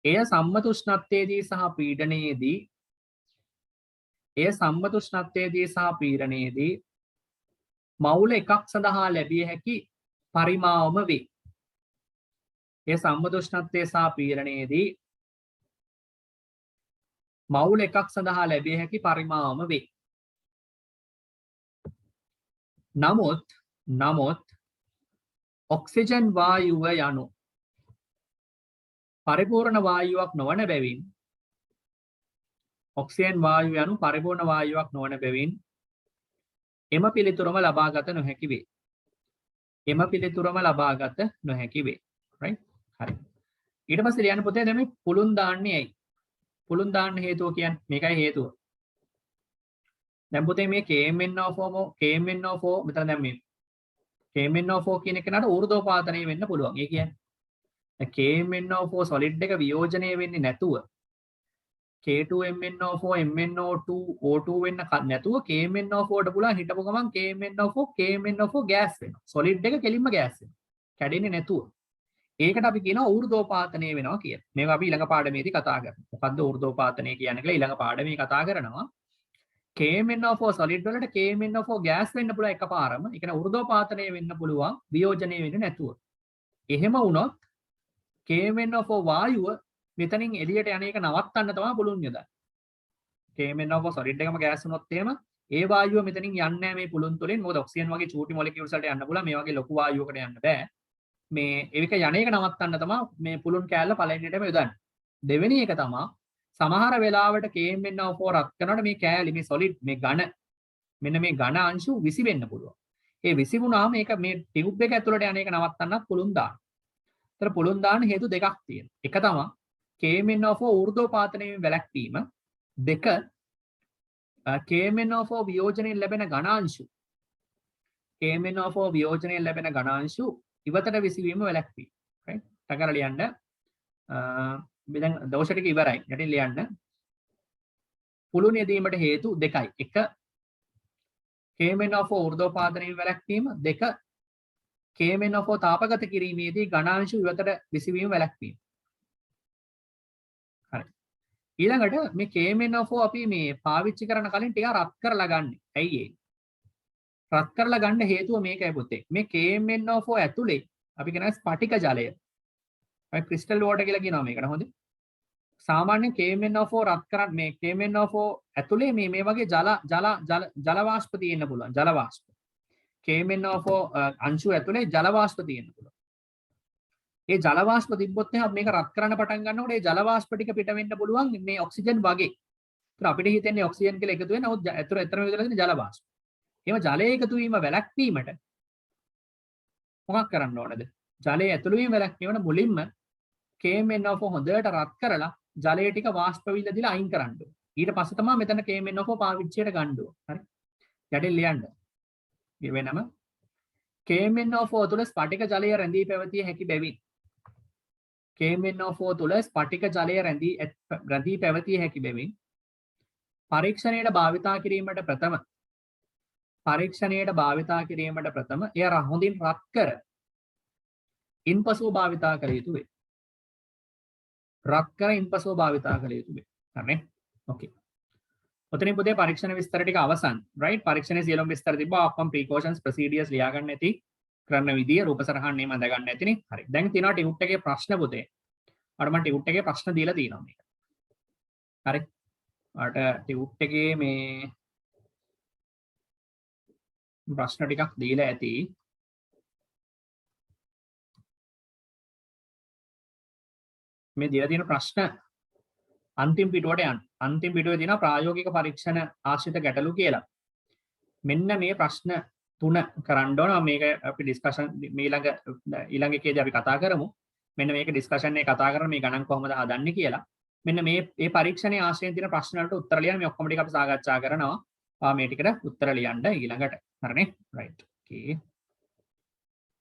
එය සම්මත උෂ්ණත්වයේදී සහ පීඩනයේදී මවුල එකක් සඳහා ලැබිය හැකි පරිමාවම වේ. ඒ සම්මත උෂ්ණත්වයේ සහ පීඩනයේදී මවුල එකක් සඳහා ලැබිය හැකි පරිමාවම වේ. නමුත් ඔක්සිජන් වායුව යනු පරිපූර්ණ වායුවක් නොවන බැවින් ඔක්සිජන් වායුව යනු පරිපූර්ණ වායුවක් නොවන බැවින් එම පිළිතුරම ලබාගත නොහැකි වේ. right. හරි. ඊට පස්සේ ලියන්න පොතේ දැන් මේ පුළුන් දාන්නේ ඇයි? පුළුන් දාන්න හේතුව කියන්නේ මේකයි හේතුව. දැන් පොතේ මේ KMnO4 මෙතන දැන් මේ KMnO4 කියන එක නට ඌර්ධෝපාතනය වෙන්න පුළුවන්. ඒ කියන්නේ KMnO4 solid එක වියෝජනය වෙන්නේ නැතුව K2MnO4 MnO2 O2 වෙන්න නැතුව KMnO4ට පුළුවන් හිටපු ගමන් KMnO4 gas වෙනවා. solid එක කෙලින්ම gas වෙනවා. කැඩෙන්නේ නැතුව. ඒකට අපි කියනවා ඌර්ධෝපාතනය වෙනවා කියලා. මේක අපි ඊළඟ පාඩමේදී කතා කරමු. මොකද්ද ඌර්ධෝපාතනය කියන්නේ කියලා ඊළඟ පාඩමේ කතා කරනවා. KMnO4 solid වලට KMnO4 gas වෙන්න පුළුවන් එකපාරම. ඒ කියන්නේ ඌර්ධෝපාතනය වෙන්න පුළුවන් වියෝජනය වෙන්නේ නැතුව. එහෙම වුණොත් KMnO4 වායුව මෙතනින් එළියට යන එක නවත්තන්න තමයි පුළුවන් යදන්නේ. KMnO4 solid එකම gas වුණොත් එහෙම ඒ වායුව මෙතනින් යන්නේ නැහැ මේ පුළුන් තුලින්. මොකද ඔක්සිජන් වගේ චූටි මොලිකියුල්ස් වලට යන්න පුළුවන්. මේ වගේ ලොකු වායුවකට යන්න බෑ. මේ ඒක යන එක නවත්තන්න තමයි මේ පුළුන් කෑල්ල පළවෙනියටම යොදන්නේ. දෙවෙනි එක තමයි සමහර වෙලාවට KMnO4 රත් කරනකොට මේ කෑලි මේ solid මේ ඝන මෙන්න මේ ඝන අංශු විසි වෙන්න පුළුවන්. ඒ විසි වුණාම ඒක මේ ටියුබ් එක ඇතුළට යන එක නවත්තන්නත් පුළුන් දාන්න. ඒතර පුළුන් දාන්න හේතු දෙකක් තියෙනවා. එක තමයි KMnO4 ඌර්ධෝපාතනයෙන් වැළැක්වීම. දෙක KMnO4 වියෝජනයෙන් ලැබෙන ඝන අංශු ඉවතට විසවීම වැළැක්වීම. right. ටකර ලියන්න. දැන් දෝෂ ටික ඉවරයි. යටින් ලියන්න. පුළුන් යෙදීමට හේතු දෙකයි. එක KMnO4 ඌර්ධෝපාතනයෙන් වැළැක්වීම. දෙක KMnO4 තාපගත කිරීමේදී ඝන අංශු ඉවතට විසවීම වැළැක්වීම. හරි. ඊළඟට මේ KMnO4 අපි මේ පාවිච්චි කරන කලින් ටික රත් කරලා ගන්න. ඇයි ඒ? රත් කරලා ගන්න හේතුව මේකයි පුතේ. මේ KMnO4 ඇතුලේ අපි කියන ස්පටික ජලය. right crystal water කියලා කියනවා මේකට හොඳේ සාමාන්‍ය KMnO4 රත් කරන් මේ KMnO4 ඇතුලේ මේ වගේ ජල වාෂ්ප තියෙන්න පුළුවන් ජල වාෂ්ප KMnO4 අංශු ඇතුලේ ජල වාෂ්ප තියෙන්න පුළුවන් ඒ ජල වාෂ්ප තිබ්බොත් එහෙනම් මේක රත් කරන්න පටන් ගන්නකොට ඒ ජල වාෂ්ප ටික පිට වෙන්න පුළුවන් මේ ඔක්සිජන් වගේ ඒතර අපිට හිතෙන්නේ ඔක්සිජන් කියලා එකතු වෙන නමුත් ඇතුලේ විතරලා තියෙන ජල වාෂ්ප එහෙම ජලයේ එකතු වීම වැළැක්වීමට මොකක් කරන්න ඕනද ජලයේ ඇතුළු වීම වැළැක්වීමට මුලින්ම KMnO4 හොඳට රත් කරලා ජලයේ ටික වාෂ්ප විල දීලා අයින් කරන්න ඕන. ඊට පස්සේ තමයි මෙතන KMnO4 පාවිච්චියට ගන්න ඕන. හරි. යටින් ලියන්න. මේ වෙනම KMnO4 තුල ස්ෆටික ජලය රැඳී පැවතිය හැකි බැවින් KMnO4 තුල ස්ෆටික ජලය රැඳී පැවතිය හැකි බැවින් පරීක්ෂණයට භාවිතා කිරීමට ප්‍රථම එය හොඳින් රත් කර ඉන්පසුව භාවිතා කළ යුතු වේ. රත් කර ඉන්පසුව භාවිතා කළ යුතු වේ. හරිනේ? ඕකේ. ඔතනින් පුතේ පරීක්ෂණ විස්තර ටික අවසන්. right? පරීක්ෂණයේ සියලුම විස්තර තිබ්බා. ඔක්කොම precautions procedures ලියා ගන්න ඇති. කරන විදිය රූප සරහන් නේ මම අඳ ගන්න ඇතිනේ. හරි. දැන් තියෙනවා ටියුට් එකේ ප්‍රශ්න පුතේ. අර මම ටියුට් එකේ ප්‍රශ්න දීලා තියෙනවා මේක. හරි. අර ටියුට් එකේ මේ ප්‍රශ්න ටිකක් දීලා ඇති. මේ දීලා තියෙන ප්‍රශ්න අන්තිම පිටුවට යන්න. අන්තිම පිටුවේ තියෙනවා ප්‍රායෝගික පරීක්ෂණ ආශ්‍රිත ගැටලු කියලා. මෙන්න මේ ප්‍රශ්න 3 කරන්න ඕන. මේක අපි ඩිස්කෂන් ඊළඟ එකේදී අපි කතා කරමු. මෙන්න මේක ඩිස්කෂන් එකේ කතා කරමු මේ ගණන් කොහොමද හදන්නේ කියලා. මෙන්න මේ පරීක්ෂණයේ ආශ්‍රයෙන් තියෙන ප්‍රශ්න වලට උත්තර ලියන්න මේ ඔක්කොම ටික අපි සාකච්ඡා කරනවා. මේ ටිකට උත්තර ලියන්න ඊළඟට. හරිනේ? right. okay.